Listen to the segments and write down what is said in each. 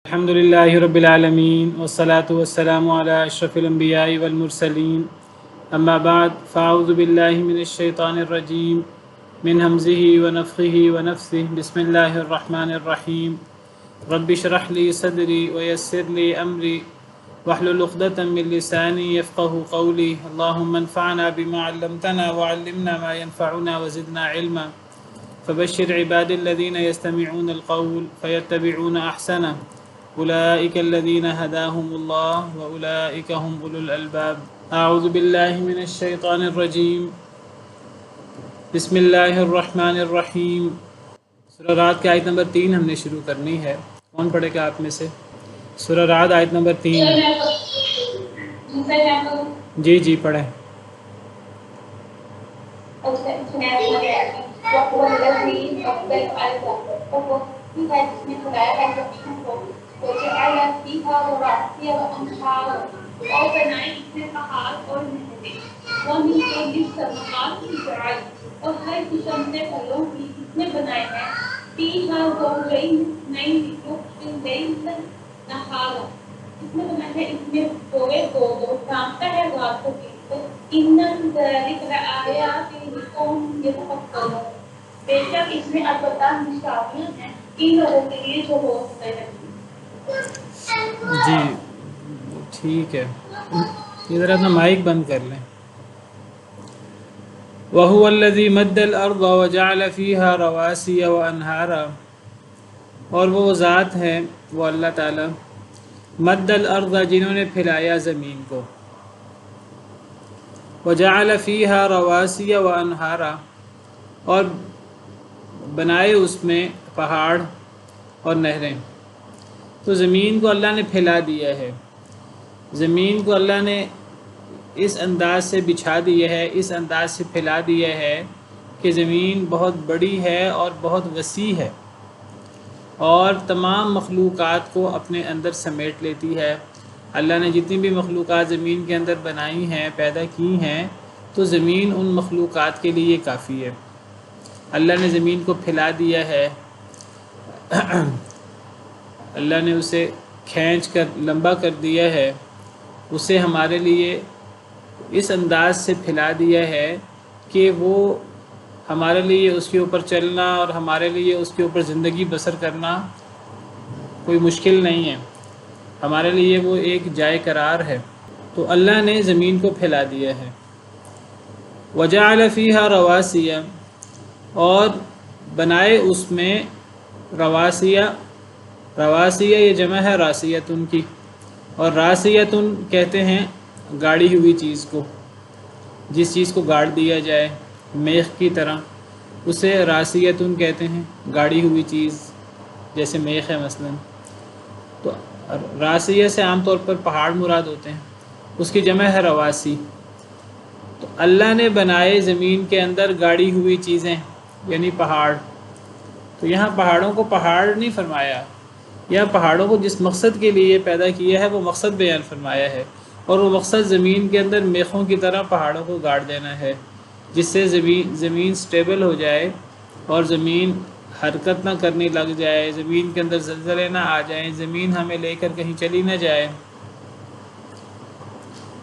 الحمد لله رب العالمين والصلاة والسلام على أشرف الأنبياء والمرسلين أما بعد فأعوذ بالله من الشيطان الرجيم من همزه ونفخه ونفثه بسم الله الرحمن الرحيم رب اشرح لي صدري ويسر لي أمري واحلل عقدة من لساني يفقه قولي اللهم انفعنا بما علمتنا وعلمنا ما ينفعنا وزدنا علما فبشر عباد الذين يستمعون القول فيتبعون أحسنه أولئك الذين هداهم الله وأولئك هم أولو الألباب أعوذ بالله من الشيطان الرجيم بسم الله الرحمن الرحیم سورہ رعد کی آیت نمبر 3 ہم نے شروع کرنی ہے. کون پڑھے گا آپ میں سے؟ سورہ رعد آیت نمبر 3. جی پڑھیں. وهو الذي أفضل الأرض فيها بسم الله الرحمن الرحيم وجعل فيها رواسي وأنهارا اور بنائے اس میں پہاڑ اور نہریں ومن كل الثمرات زرعا اور ہر قسم کے پھلوں کی اس نے بنائے ہیں فيها زوجين اثنين لتغشي الليل نهارا اس میں بنائے ہیں اس میں دو ڈھانپتا ہے رات کو إن ذلك لآيات لقوم يتفكرون بے شک اس میں البتہ نشانیاں ہیں ان لوگوں کے لیے جو ہوش میں ہیں. جی ٹھیک ہے, ادھر اپنا مائک بند کر لیں. وَهُوَ الَّذِي مَدَّ الْأَرْضَ وَجَعَلَ فِيهَا رَوَاسِيَ وَأَنْهَارًا اور وہ ذات ہے, وہ اللہ تعالی مد الارض جنہوں نے پھیلایا زمین کو, وَجَعَلَ فِيهَا رَوَاسِيَ وَأَنْهَارًا اور بنائے اس میں پہاڑ اور نہریں. تو زمین کو اللہ نے پھیلا دیا ہے, زمین کو اللہ نے اس انداز سے بچھا دیا ہے, اس انداز سے پھیلا دیا ہے کہ زمین بہت بڑی ہے اور بہت وسیع ہے اور تمام مخلوقات کو اپنے اندر سمیٹ لیتی ہے. اللہ نے جتنی بھی مخلوقات زمین کے اندر بنائی ہیں, پیدا کی ہیں, تو زمین ان مخلوقات کے لیے کافی ہے. اللہ نے زمین کو پھیلا دیا ہے, اللہ نے اسے کھینچ کر لمبا کر دیا ہے, اسے ہمارے لیے اس انداز سے پھیلا دیا ہے کہ وہ ہمارے لیے اس کے اوپر چلنا اور ہمارے لیے اس کے اوپر زندگی بسر کرنا کوئی مشکل نہیں ہے, ہمارے لیے وہ ایک جائے قرار ہے. تو اللہ نے زمین کو پھیلا دیا ہے. وَجَعَلَ فِيهَا رَوَاسِيَ اور بنائے اس میں رواسیہ یہ جمع ہے راسیتن کی, اور راسیتن کہتے ہیں گاڑی ہوئی چیز کو, جس چیز کو گاڑ دیا جائے میخ کی طرح, اسے راسیتن کہتے ہیں, گاڑی ہوئی چیز جیسے میخ ہے مثلا. تو راسیہ سے عام طور پر پہاڑ مراد ہوتے ہیں, اس کی جمع ہے رواسی. تو اللہ نے بنائے زمین کے اندر گاڑی ہوئی چیزیں یعنی پہاڑ. تو یہاں پہاڑوں کو پہاڑ نہیں فرمایا, یا پہاڑوں کو جس مقصد کے لیے پیدا کیا ہے وہ مقصد بیان فرمایا ہے, اور وہ مقصد زمین کے اندر میخوں کی طرح پہاڑوں کو گاڑ دینا ہے, جس سے زمین سٹیبل ہو جائے اور زمین حرکت نہ کرنے لگ جائے, زمین کے اندر زلزلے نہ آ جائیں, زمین ہمیں لے کر کہیں چلی نہ جائے.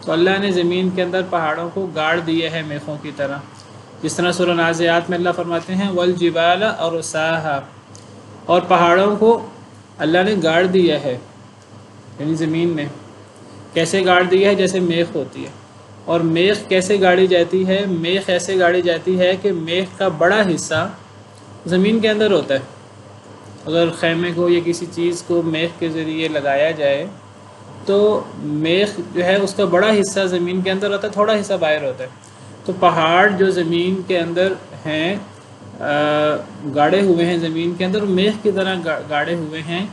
تو اللہ نے زمین کے اندر پہاڑوں کو گاڑ دیا ہے میخوں کی طرح, جس طرح سورہ نازعات میں اللہ فرماتے ہیں والجبال ارساہا, اور پہاڑوں کو اللہ نے گاڑ دیا ہے یعنی زمین میں. کیسے گاڑ دیا ہے؟ جیسے میخ ہوتی ہے. اور میخ کیسے گاڑی جاتی ہے؟ میخ ایسے گاڑی جاتی ہے کہ میخ کا بڑا حصہ زمین کے اندر ہوتا ہے. اگر خیمے کو یا کسی چیز کو میخ کے ذریعے لگایا جائے تو میخ جو ہے اس کا بڑا حصہ زمین کے اندر ہوتا ہے, تھوڑا حصہ باہر ہوتا ہے. تو پہاڑ جو زمین کے اندر ہیں, گاڑے ہوئے ہیں زمین کے اندر, میخ کی طرح گاڑے ہوئے ہیں.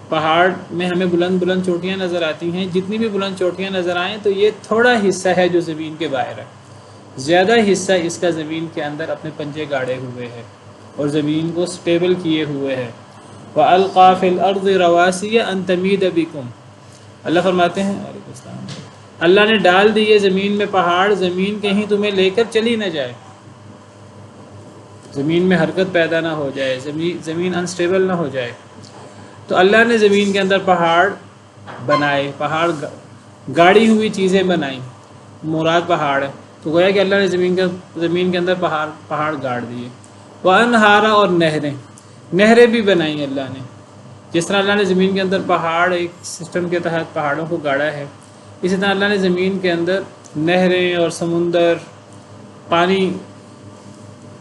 پہاڑ میں ہمیں بلند بلند چوٹیاں نظر آتی ہیں, جتنی بھی بلند چوٹیاں نظر آئیں تو یہ تھوڑا حصہ ہے جو زمین کے باہر ہے, زیادہ حصہ اس کا زمین کے اندر اپنے پنجے گاڑے ہوئے ہے اور زمین کو سٹیبل کیے ہوئے ہے. وَأَلْقَى فِي الْأَرْضِ رَوَاسِيَ أَن تَمِيدَ بِكُمْ, اللہ فرماتے ہیں علیکم السلام, اللہ نے ڈال دیے زمین میں پہاڑ, زمین کہیں تمہیں لے کر چلی نہ جائے, زمین میں حرکت پیدا نہ ہو جائے, زمین انسٹیبل نہ ہو جائے. تو اللہ نے زمین کے اندر پہاڑ بنائے، پہاڑ گاڑی ہوئی چیزیں بنائیں، مراد پہاڑ ہے، تو گویا کہ اللہ نے زمین کے اندر پہاڑ گاڑ دیے۔ وانہارا، اور نہریں بھی بنائیں اللہ نے، جس طرح اللہ نے زمین کے اندر پہاڑ ایک سسٹم کے تحت پہاڑوں کو گاڑا ہے، اسی طرح اللہ نے زمین کے اندر نہریں اور سمندر، پانی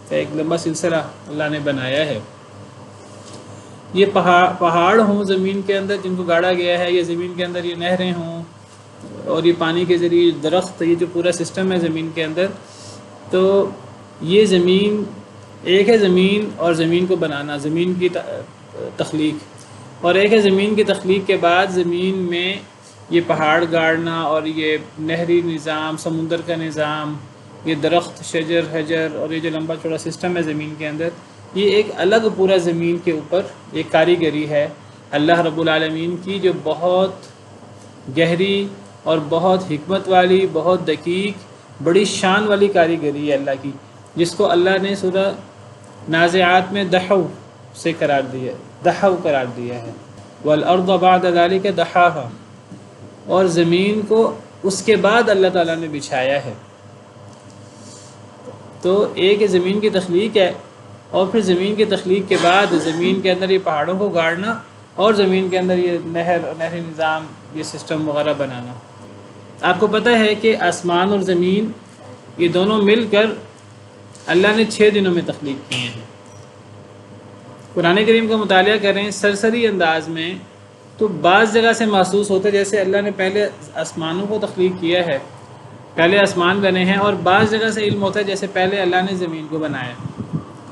کا ایک لمبا سلسلہ اللہ نے بنایا ہے۔ یہ پہاڑ ہوں زمین کے اندر جن کو گاڑا گیا ہے، یا زمین کے اندر یہ نہریں ہوں، اور یہ پانی کے ذریعے درخت، یہ جو پورا سسٹم ہے زمین کے اندر، تو یہ زمین ایک ہے، زمین اور زمین کو بنانا، زمین کی تخلیق، اور ایک ہے زمین کی تخلیق کے بعد زمین میں یہ پہاڑ گاڑنا اور یہ نہری نظام، سمندر کا نظام، یہ درخت، شجر، حجر، اور یہ جو لمبا چوڑا سسٹم ہے زمین کے اندر، یہ ایک الگ پورا زمین کے اوپر ایک کاریگری ہے اللہ رب العالمین کی، جو بہت گہری اور بہت حکمت والی، بہت دقیق، بڑی شان والی کاریگری ہے اللہ کی، جس کو اللہ نے سورہ نازعات میں دحو سے قرار دیا، دحو قرار دیا ہے، والارض بعد ذلک دحاہا، اور زمین کو اس کے بعد اللہ تعالیٰ نے بچھایا ہے۔ تو ایک زمین کی تخلیق ہے، اور پھر زمین کی تخلیق کے بعد زمین کے اندر یہ پہاڑوں کو گاڑنا، اور زمین کے اندر یہ نہری نظام، یہ سسٹم وغیرہ بنانا۔ آپ کو پتہ ہے کہ آسمان اور زمین یہ دونوں مل کر اللہ نے 6 دنوں میں تخلیق کیے ہیں۔ قرآن کریم کا مطالعہ کریں سرسری انداز میں تو بعض جگہ سے محسوس ہوتا ہے جیسے اللہ نے پہلے آسمانوں کو تخلیق کیا ہے، پہلے آسمان بنے ہیں، اور بعض جگہ سے علم ہوتا ہے جیسے پہلے اللہ نے زمین کو بنایا۔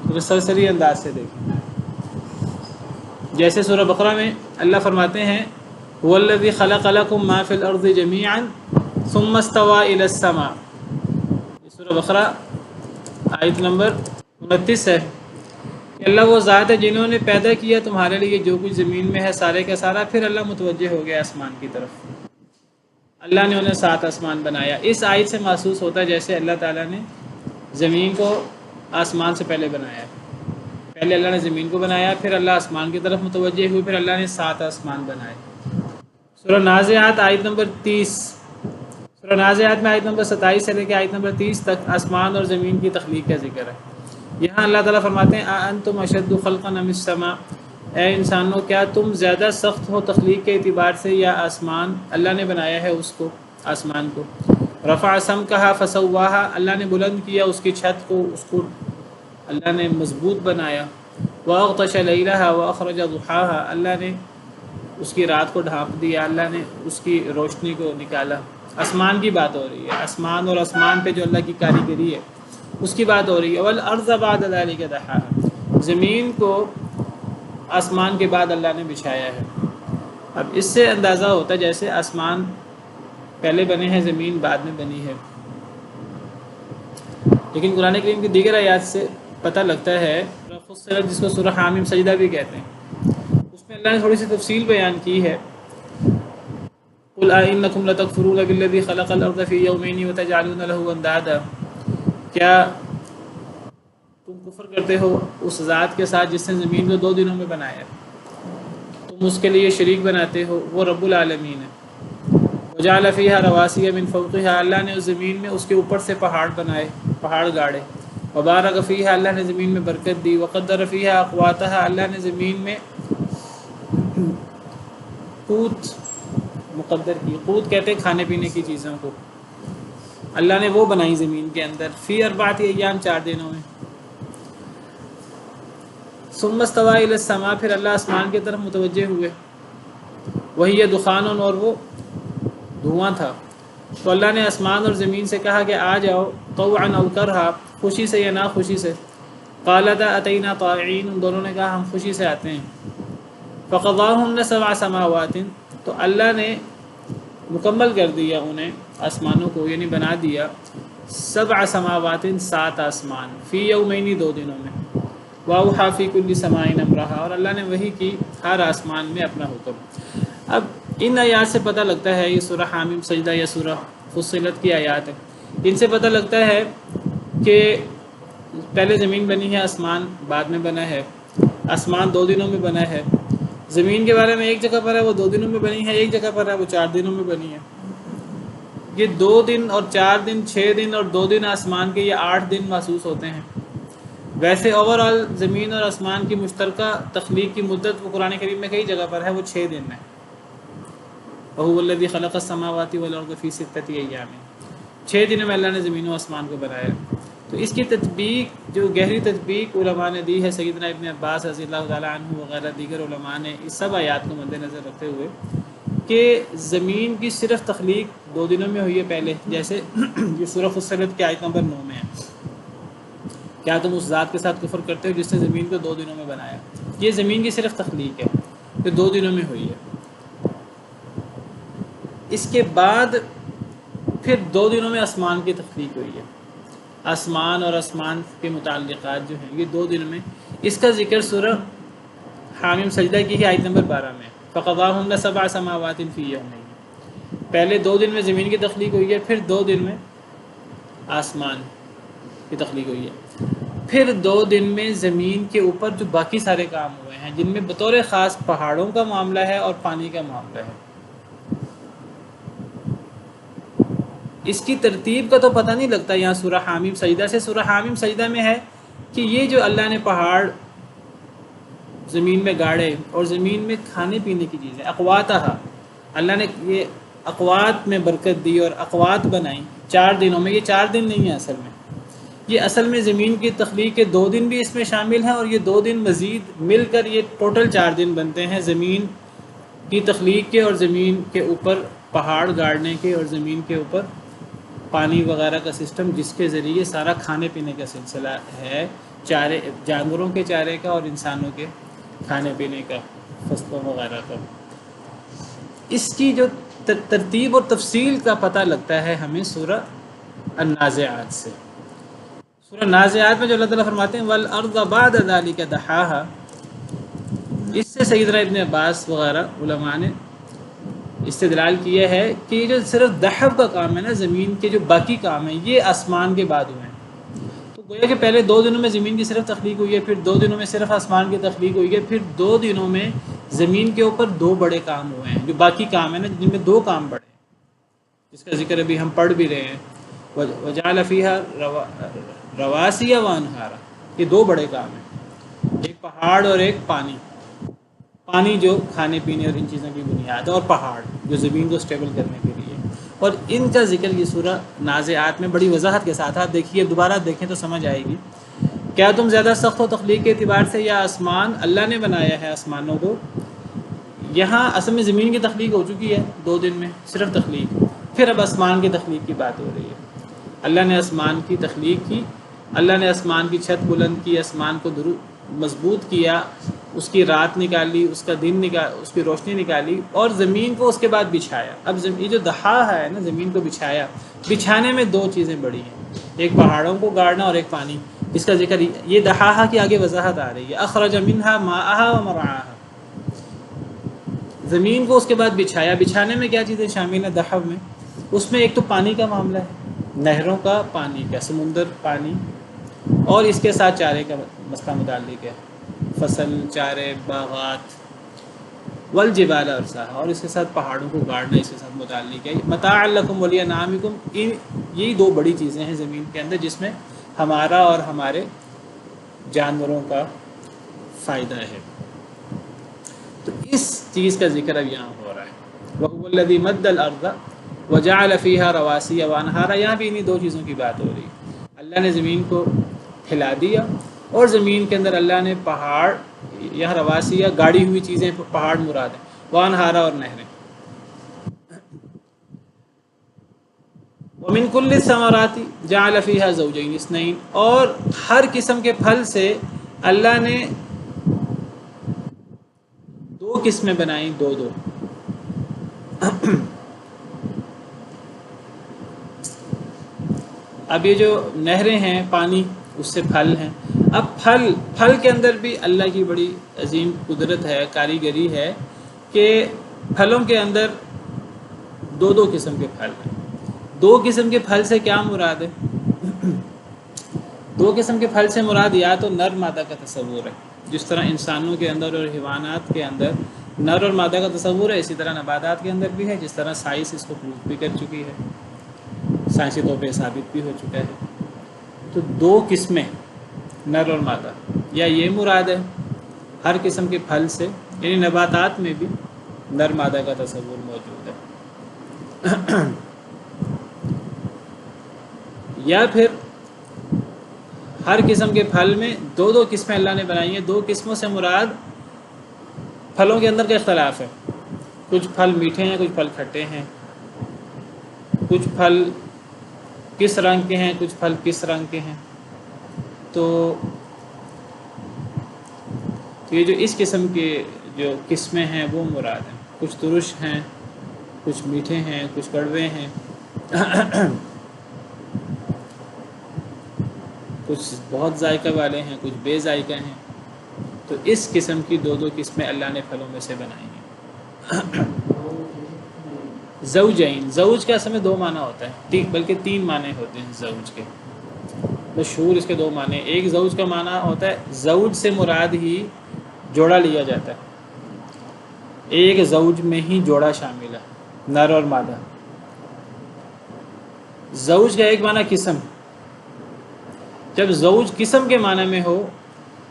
تو سرسری انداز سے دیکھیں، جیسے سورہ بقرہ میں اللہ فرماتے ہیں هو الذی خلق لکم ما فی الارض جمیعا ثم استوى الی السماء، یہ سورہ بقرہ آیت نمبر 29 ہے کہ اللہ وہ ذات ہے جنہوں نے پیدا کیا تمہارے لیے جو کچھ زمین میں ہے سارے کا سارا، پھر اللہ متوجہ ہو گیا آسمان کی طرف، اللہ نے انہیں 7 آسمان بنایا۔ اس آیت سے محسوس ہوتا ہے جیسے اللہ تعالیٰ نے زمین کو آسمان سے پہلے بنایا، پہلے اللہ نے زمین کو بنایا، پھر اللہ آسمان کی طرف متوجہ ہوئے، پھر اللہ نے 7 آسمان بنائے۔ سورہ نازعات آیت نمبر 30، سورہ نازعات میں آیت نمبر 27 سے لے کے آیت نمبر 30 تک آسمان اور زمین کی تخلیق کا ذکر ہے۔ یہاں اللہ تعالیٰ فرماتے ہیں اَأَنْتُمْ أَشَدُّ خَلْقًا أَمِ السَّمَاءُ، اے انسانوں کیا تم زیادہ سخت ہو تخلیق کے اعتبار سے یا آسمان؟ اللہ نے بنایا ہے اس کو، آسمان کو۔ رفع سمکها فسواها، اللہ نے بلند کیا اس کی چھت کو، اس کو اللہ نے مضبوط بنایا۔ وَأَغْطَشَ لَيْلَهَا وَأَخْرَجَ ضُحَاهَا، اللہ نے اس کی رات کو ڈھانپ دیا، اللہ نے اس کی روشنی کو نکالا۔ آسمان کی بات ہو رہی ہے، آسمان اور آسمان پہ جو اللہ کی کاریگری ہے اس کی بات ہو رہی ہے۔ وَالْأَرْضَ بَعْدَ ذَلِكَ دَحَاهَا، زمین کو آسمان کے بعد اللہ نے بچھایا ہے۔ اب اس سے اندازہ ہوتا ہے جیسے آسمان پہلے بنے ہیں، زمین بعد میں بنی ہے، لیکن قرآن کریم کی دیگر آیات سے پتہ لگتا ہے، فصلت جس کو سورہ حامیم سجدہ بھی کہتے ہیں، اس میں اللہ نے تھوڑی سی تفصیل بیان کی ہے۔ قُلْ أَإِنَّكُمْ لَتَكْفُرُونَ بِالَّذِي خَلَقَ الْأَرْضَ فِي يَوْمَيْنِ وَتَجْعَلُونَ لَهُ أَنْدَادًا، کیا تم کفر کرتے ہو اس ذات کے ساتھ جس نے زمین کو 2 دنوں میں بنایا، تم اس کے لیے شریک بناتے ہو، وہ رب العالمین ہے۔ وَجَعَلَ فِيهَا رَوَاسِيَ مِن فَوْقِهَا، اللہ نے اس زمین میں اس کے اوپر سے پہاڑ بنائے، پہاڑ گاڑے۔ وَبَارَكَ فِيهَا، اللہ نے زمین میں برکت دی۔ وَقَدَّرَ فِيهَا أَقْوَاتَهَا، اللہ نے زمین میں قوت مقدر کی، قوت کہتے ہیں کھانے پینے کی چیزوں کو، اللہ نے وہ بنائی زمین کے اندر، فی 4 ایام، 4 دنوں میں۔ ثم استوى الى السماء، پھر اللہ آسمان کی طرف متوجہ ہوئے، وہی دخان، اور وہ دھواں تھا، تو اللہ نے آسمان اور زمین سے کہا کہ آ جاؤ، طوعا او کرہا، خوشی سے یا نا خوشی سے۔ قالتا اتینا طائعین، ان دونوں نے کہا ہم خوشی سے آتے ہیں۔ فقضاهن 7 سماوات، تو اللہ نے مکمل کر دیا انہیں، آسمانوں کو، یعنی بنا دیا 7 سماوات، 7 آسمان، فی یومین، 2 دنوں میں۔ وَأَوْحَىٰ فِي كُلِّ سَمَاءٍ أَمْرَهَا، اور اللہ نے وحی کی ہر آسمان میں اپنا حکم۔ اب ان آیات سے پتہ لگتا ہے، یہ سورہ حامیم سجدہ یا سورہ فصلت کی آیات ہے، ان سے پتہ لگتا ہے کہ پہلے زمین بنی ہے، آسمان بعد میں بنا ہے، آسمان 2 دنوں میں بنا ہے، زمین کے بارے میں ایک جگہ پر ہے وہ 2 دنوں میں بنی ہے، ایک جگہ پر ہے وہ 4 دنوں میں بنی ہے۔ یہ 2 دن اور 4 دن، 6 دن اور 2 دن آسمان کے، یہ 8 دن محسوس ہوتے ہیں۔ ویسے اوور آل زمین اور آسمان کی مشترکہ تخلیق کی مدت وہ قرآن کریم میں کئی جگہ پر ہے، وہ 6 دن ہے۔ وَهُوَ الَّذِي خَلَقَ السَّمَاوَاتِ وَالْأَرْضَ فِي سِتَّةِ أَيَّامٍ، 6 دنوں میں اللہ نے زمین و آسمان کو بنایا۔ تو اس کی تطبیق، جو گہری تطبیق علماء نے دی ہے، سیدنا ابن عباس رضی اللہ تعالیٰ عنہ وغیرہ دیگر علماء نے اس سب آیات کو مد نظر رکھتے ہوئے کہ زمین کی صرف تخلیق 2 دنوں میں ہوئی ہے پہلے، جیسے یہ سورہ فصلت کی آیت نمبر 9 میں ہے، کیا تم اس ذات کے ساتھ کفر کرتے ہو جس نے زمین کو 2 دنوں میں بنایا۔ یہ زمین کی صرف تخلیق ہے جو 2 دنوں میں ہوئی ہے۔ اس کے بعد پھر 2 دنوں میں آسمان کی تخلیق ہوئی ہے۔ آسمان اور آسمان کے متعلقات جو ہیں یہ 2 دنوں میں، اس کا ذکر سورہ حامیم سجدہ کی ہی آیت نمبر 12 میں، فَقَضَاهُنَّ سَبْعَ سَمَاوَاتٍ فِي يَوْمَيْنِ، پہلے 2 دن میں زمین کی تخلیق ہوئی ہے، پھر 2 دن میں آسمان کی تخلیق ہوئی ہے، پھر 2 دن میں زمین کے اوپر جو باقی سارے کام ہوئے ہیں، جن میں بطور خاص پہاڑوں کا معاملہ ہے اور پانی کا معاملہ ہے۔ اس کی ترتیب کا تو پتہ نہیں لگتا یہاں سورہ حامیم سجدہ سے۔ سورہ حامیم سجدہ میں ہے کہ یہ جو اللہ نے پہاڑ زمین میں گاڑے اور زمین میں کھانے پینے کی چیزیں اقواتہا، اللہ نے یہ اقوات میں برکت دی اور اقوات بنائیں 4 دنوں میں۔ یہ 4 دن نہیں ہیں اصل میں، یہ اصل میں زمین کی تخلیق کے 2 دن بھی اس میں شامل ہیں، اور یہ 2 دن مزید مل کر یہ ٹوٹل 4 دن بنتے ہیں زمین کی تخلیق کے، اور زمین کے اوپر پہاڑ گاڑنے کے، اور زمین کے اوپر پانی وغیرہ کا سسٹم، جس کے ذریعے سارا کھانے پینے کا سلسلہ ہے، چارے جانوروں کے چارے کا اور انسانوں کے کھانے پینے کا، فصلوں وغیرہ کا۔ اس کی جو ترتیب اور تفصیل کا پتہ لگتا ہے ہمیں سورہ النازعات سے۔ سورہ نازعات میں جو اللہ تعالیٰ فرماتے ہیں وَالْأَرْضَ بَعْدَ ذَلِكَ دَحَاهَا، اس سے سیدنا ابن عباس وغیرہ علماء نے استدلال کیا ہے کہ یہ جو صرف دحب کا کام ہے نا، زمین کے جو باقی کام ہیں یہ آسمان کے بعد ہوئے ہیں۔ تو گویا کہ پہلے 2 دنوں میں زمین کی صرف تخلیق ہوئی ہے، پھر 2 دنوں میں صرف آسمان کی تخلیق ہوئی ہے، پھر 2 دنوں میں زمین کے اوپر 2 بڑے کام ہوئے ہیں، جو باقی کام ہیں نا جن میں 2 کام بڑے ہیں، جس کا ذکر ابھی ہم پڑھ بھی رہے ہیں، وَجَعَلَ فِيهَا رَوَاسِيَ وَأَنْهَارًا، یہ 2 بڑے کام ہیں، ایک پہاڑ اور ایک پانی۔ پانی جو کھانے پینے اور ان چیزوں کی بنیاد ہے، اور پہاڑ جو زمین کو سٹیبل کرنے کے لیے، اور ان کا ذکر یہ سورہ نازعات میں بڑی وضاحت کے ساتھ، آپ دیکھیے دوبارہ دیکھیں تو سمجھ آئے گی۔ کیا تم زیادہ سخت ہو تخلیق کے اعتبار سے، یا آسمان اللہ نے بنایا ہے آسمانوں کو؟ یہاں اصل میں زمین کی تخلیق ہو چکی ہے 2 دن میں صرف تخلیق، پھر اب آسمان کی تخلیق کی بات ہو رہی ہے۔ اللہ نے آسمان کی تخلیق کی، اللہ نے آسمان کی چھت بلند کی، آسمان کو مضبوط کیا، اس کی رات نکالی، اس کا دن اس کی روشنی نکالی، اور زمین کو اس کے بعد بچھایا۔ اب یہ جو دہا ہے نا، زمین کو بچھایا، بچھانے میں 2 چیزیں بڑی ہیں، ایک پہاڑوں کو گاڑنا اور ایک پانی، اس کا ذکر یہ دہا کی آگے وضاحت آ رہی ہے۔ اخرج منہا ماءہا ومرعاہا، زمین کو اس کے بعد بچھایا۔ بچھانے میں کیا چیزیں شامل ہیں دحب میں؟ اس میں ایک تو پانی کا معاملہ ہے، نہروں کا پانی کا، سمندر پانی، اور اس کے ساتھ چارے کا مسئلہ متعلق ہے، فصل، چارے، باغات، والجبال ارساہا، اور اس کے ساتھ پہاڑوں کو گاڑنا اس کے ساتھ متعلق ہے۔ متاعا لکم ولانعامکم، یہی 2 بڑی چیزیں ہیں زمین کے اندر جس میں ہمارا اور ہمارے جانوروں کا فائدہ ہے۔ تو اس چیز کا ذکر اب یہاں ہو رہا ہے، وَهُوَ الَّذِي مَدَّ الْأَرْضَ وَجَعَلَ فِيهَا رَوَاسِيَ وَأَنْهَارًا، یہاں بھی انہی 2 چیزوں کی بات ہو رہی ہے۔ اللہ نے زمین کو پھیلا دیا، اور زمین کے اندر اللہ نے پہاڑ، یہاں رواسیہ گاڑی ہوئی چیزیں پہاڑ مراد ہیں، وانہارا اور نہریں۔ ومن کل الثمرات جعل فیہا زوجین اثنین، اور ہر قسم کے پھل سے اللہ نے 2 قسمیں بنائیں، 2 اب یہ جو نہریں ہیں پانی، اس سے پھل ہیں۔ اب پھل کے اندر بھی اللہ کی بڑی عظیم قدرت ہے، کاریگری ہے کہ پھلوں کے اندر 2 قسم کے پھل ہیں۔ 2 قسم کے پھل سے کیا مراد ہے؟ 2 قسم کے پھل سے مراد یا تو نر مادہ کا تصور ہے، جس طرح انسانوں کے اندر اور حیوانات کے اندر نر اور مادہ کا تصور ہے، اسی طرح نباتات کے اندر بھی ہے، جس طرح سائنس اس کو پروف بھی کر چکی ہے، سائنسی طور پہ ثابت بھی ہو چکا ہے۔ تو دو قسمیں نر اور مادہ، یا یہ مراد ہے ہر قسم کے پھل سے، یعنی نباتات میں بھی نر مادہ کا تصور موجود ہے، یا پھر ہر قسم کے پھل میں دو دو قسمیں اللہ نے بنائی ہیں۔ دو قسموں سے مراد پھلوں کے اندر کا اختلاف ہے، کچھ پھل میٹھے ہیں، کچھ پھل کھٹے ہیں، کچھ پھل کس رنگ کے ہیں، کچھ پھل کس رنگ کے ہیں۔ تو یہ جو اس قسم کے جو قسمیں ہیں وہ مراد ہیں، کچھ ترش ہیں، کچھ میٹھے ہیں، کچھ کڑوے ہیں، کچھ بہت ذائقہ والے ہیں، کچھ بے ذائقہ ہیں۔ تو اس قسم کی دو دو قسمیں اللہ نے پھلوں میں سے بنائی ہیں۔ زوجین، زوج کا اصل میں دو معنی ہوتا ہے، بلکہ تین معنی ہوتے ہیں زوج کے، مشہور اس کے دو معنی۔ ایک زوج کا معنی ہوتا ہے زوج سے مراد ہی جوڑا لیا جاتا ہے، ایک زوج میں ہی جوڑا شامل ہے، نر اور مادہ۔ زوج کا ایک معنی قسم، جب زوج قسم کے معنی میں ہو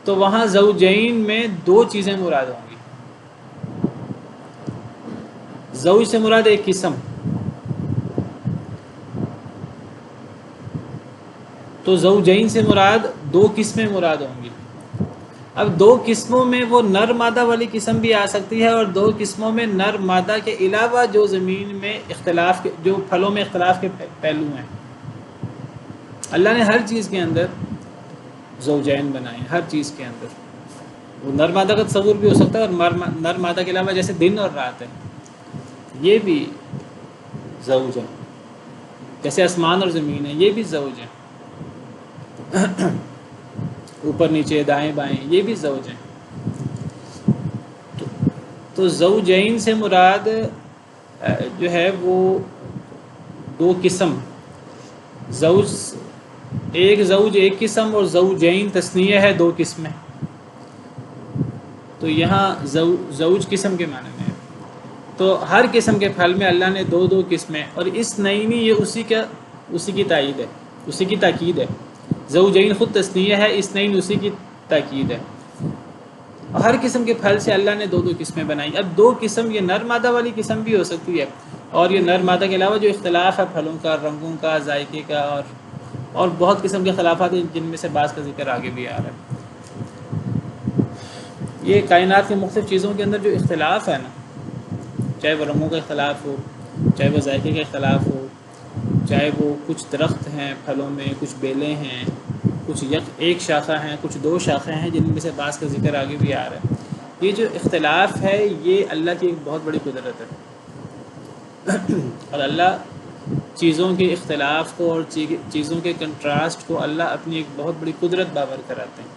تو وہاں زوجین میں دو چیزیں مراد ہوں گی۔ زوج سے مراد ایک قسم، تو زوجین سے مراد دو قسمیں مراد ہوں گی۔ اب دو قسموں میں وہ نر مادہ والی قسم بھی آ سکتی ہے، اور دو قسموں میں نر مادہ کے علاوہ جو زمین میں اختلاف کے، جو پھلوں میں اختلاف کے پہلو ہیں، اللہ نے ہر چیز کے اندر زوجین بنائے ہیں، ہر چیز کے اندر۔ وہ نر مادہ کا تصور بھی ہو سکتا ہے، اور نر مادہ کے علاوہ جیسے دن اور رات ہے، یہ بھی زوج ہے، جیسے آسمان اور زمین ہے، یہ بھی زوج ہے، اوپر نیچے دائیں بائیں، یہ بھی زوج ہیں۔ تو زوجین سے مراد جو ہے وہ دو قسم، زوج ایک زوج ایک قسم، اور زوجین تثنیہ ہے دو قسمیں، تو یہاں زوج قسم کے معنی میں ہے۔ تو ہر قسم کے پھل میں اللہ نے دو دو قسمیں، اور اس نئینی یہ اسی کی تائید ہے، اسی کی تاکید ہے۔ زوجین خود تثنیہ ہے، اس نئین اسی کی تاکید ہے۔ ہر قسم کے پھل سے اللہ نے دو دو قسمیں بنائی۔ اب دو قسم، یہ نر مادہ والی قسم بھی ہو سکتی ہے، اور یہ نر مادہ کے علاوہ جو اختلاف ہے پھلوں کا، رنگوں کا، ذائقے کا، اور بہت قسم کے اختلافات ہیں جن میں سے بعض کا ذکر آگے بھی آ رہا ہے۔ یہ کائنات کے مختلف چیزوں کے اندر جو اختلاف ہے نا، چاہے وہ رنگوں کا اختلاف ہو، چاہے وہ ذائقے کا اختلاف ہو، چاہے وہ کچھ درخت ہیں پھلوں میں، کچھ بیلیں ہیں، کچھ ایک شاخہ ہیں، کچھ دو شاخیں ہیں جن میں سے بعض کا ذکر آگے بھی آ رہا ہے۔ یہ جو اختلاف ہے یہ اللہ کی ایک بہت بڑی قدرت ہے، اور اللہ چیزوں کے اختلاف کو اور چیزوں کے کنٹراسٹ کو اللہ اپنی ایک بہت بڑی قدرت باور کراتے ہیں۔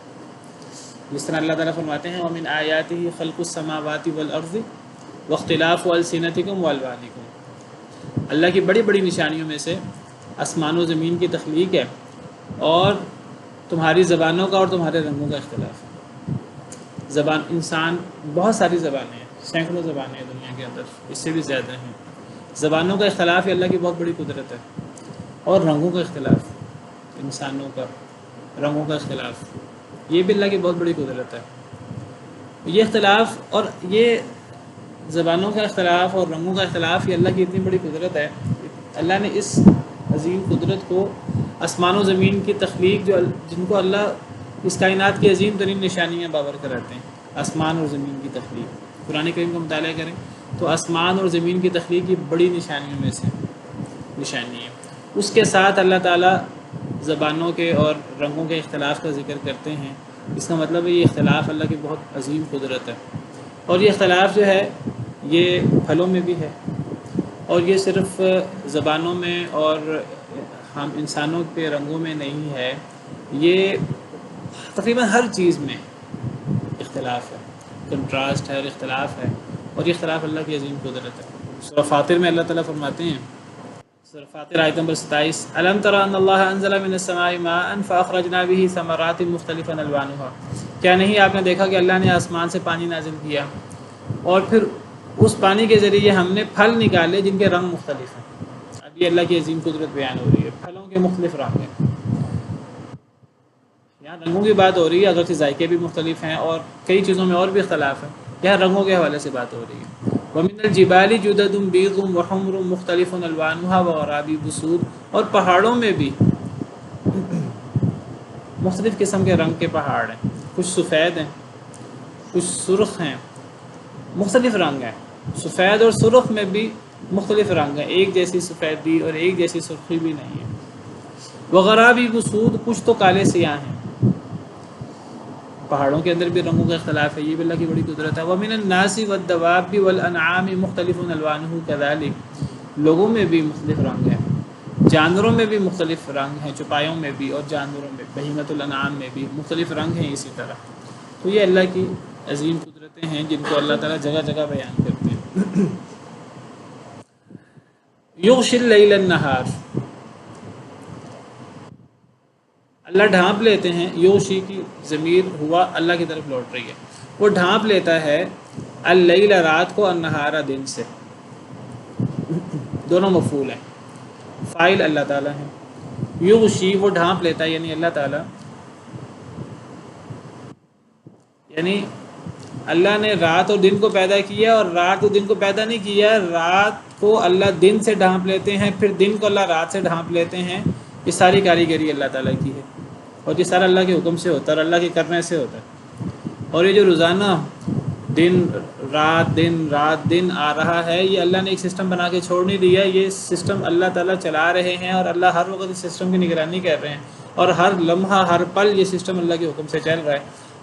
جس طرح اللہ تعالیٰ فرماتے ہیں وَمِنْ آیَاتِهِ خَلْقُ السَّمَاوَاتِ وَالْأَرْضِ وَاخْتِلَافُ أَلْسِنَتِكُمْ وَأَلْوَانِكُمْ، اللہ کی بڑی بڑی نشانیوں میں سے آسمان و زمین کی تخلیق ہے، اور تمہاری زبانوں کا اور تمہارے رنگوں کا اختلاف ہے۔ زبان، انسان، بہت ساری زبانیں ہیں، سینکڑوں زبانیں ہیں دنیا کے اندر، اس سے بھی زیادہ ہیں۔ زبانوں کا اختلاف یہ اللہ کی بہت بڑی قدرت ہے، اور رنگوں کا اختلاف، انسانوں کا رنگوں کا اختلاف، یہ بھی اللہ کی بہت بڑی قدرت ہے۔ یہ اختلاف اور یہ زبانوں کا اختلاف اور رنگوں کا اختلاف یہ اللہ کی اتنی بڑی قدرت ہے، اللہ نے اس عظیم قدرت کو، آسمان و زمین کی تخلیق، جن کو اللہ اس کائنات کی عظیم ترین نشانیاں باور کراتے ہیں، آسمان اور زمین کی تخلیق، قرآن کریم کا مطالعہ کریں تو آسمان اور زمین کی تخلیق کی بڑی نشانیوں میں سے نشانی ہے۔ اس کے ساتھ اللہ تعالیٰ زبانوں کے اور رنگوں کے اختلاف کا ذکر کرتے ہیں، اس کا مطلب ہے یہ اختلاف اللہ کی بہت عظیم قدرت ہے، اور یہ اختلاف جو ہے یہ پھلوں میں بھی ہے، اور یہ صرف زبانوں میں اور ہم انسانوں کے رنگوں میں نہیں ہے، یہ تقریباً ہر چیز میں اختلاف ہے، کنٹراسٹ ہے اور اختلاف ہے، اور یہ اختلاف اللہ کی عظیم قدرت ہے۔ سورہ فاطر میں اللہ تعالیٰ فرماتے ہیں سورہ فاطر آیت نمبر 27، الم تر ان اللہ انزل من السماء ماء فاخرجنا به ثمرات مختلفا الوانها، کیا نہیں آپ نے دیکھا کہ اللہ نے آسمان سے پانی نازل کیا اور پھر اس پانی کے ذریعے ہم نے پھل نکالے جن کے رنگ مختلف ہیں۔ اب یہ اللہ کی عظیم قدرت بیان ہو رہی ہے، پھلوں کے مختلف رنگ ہیں، یہاں رنگوں کی بات ہو رہی ہے، اگرچہ ذائقے بھی مختلف ہیں اور کئی چیزوں میں اور بھی اختلاف ہے، یہاں رنگوں کے حوالے سے بات ہو رہی ہے۔ وَمِنَ الْجِبَالِ جُدَدٌ بِيضٌ وَحُمْرٌ مُخْتَلِفٌ أَلْوَانُهَا وَغَرَابِيبُ سُودٌ، اور پہاڑوں میں بھی مختلف قسم کے رنگ کے پہاڑ ہیں، کچھ سفید ہیں، کچھ سرخ ہیں، مختلف رنگ ہیں، سفید اور سرخ میں بھی مختلف رنگ ہیں، ایک جیسی سفیدی اور ایک جیسی سرخی بھی نہیں ہے۔ وغرابیب سود، کچھ تو کالے سیاہ ہیں، پہاڑوں کے اندر بھی رنگوں کا اختلاف ہے، یہ بھی اللہ کی بڑی قدرت ہے۔ وَمِنَ النَّاسِ وَالدَّوَابِّ وَالْأَنْعَامِ مُخْتَلِفٌ أَلْوَانُهُ كَذَلِكَ، لوگوں میں بھی مختلف رنگ ہیں، جانوروں میں بھی مختلف رنگ ہیں، چوپایوں میں بھی اور جانوروں میں، بہیمۃ الانعام میں بھی مختلف رنگ ہیں اسی طرح۔ تو یہ اللہ کی عظیم قدرتیں ہیں جن کو اللہ تعالیٰ جگہ جگہ بیان کرتے ہیں۔ یغشی اللیل النہار، اللہ ڈھانپ لیتے ہیں، یوشی کی ضمیر ہوا اللہ کی طرف لوٹ رہی ہے، وہ ڈھانپ لیتا ہے اللیل رات کو، النہارا دن سے، دونوں مفعول ہیں، فاعل اللہ تعالیٰ ہیں۔ یغشی وہ ڈھانپ لیتا ہے، یعنی اللہ تعالیٰ، یعنی اللہ نے رات اور دن کو پیدا کیا اور رات اور دن کو پیدا نہیں کیا، رات کو اللہ دن سے ڈھانپ لیتے ہیں، پھر دن کو اللہ رات سے ڈھانپ لیتے ہیں، یہ ساری کاریگری اللہ تعالیٰ کی ہے اور یہ سارا اللہ کے حکم سے ہوتا ہے اور اللہ کے کرنے سے ہوتا ہے۔ اور یہ جو روزانہ دن رات دن آ رہا ہے، یہ اللہ نے ایک سسٹم بنا کے چھوڑ نہیں دیا، یہ سسٹم اللہ تعالیٰ چلا رہے ہیں اور اللہ ہر وقت اس سسٹم کی نگرانی کر رہے ہیں، اور ہر لمحہ ہر پل یہ سسٹم اللہ کے حکم سے چل رہا ہے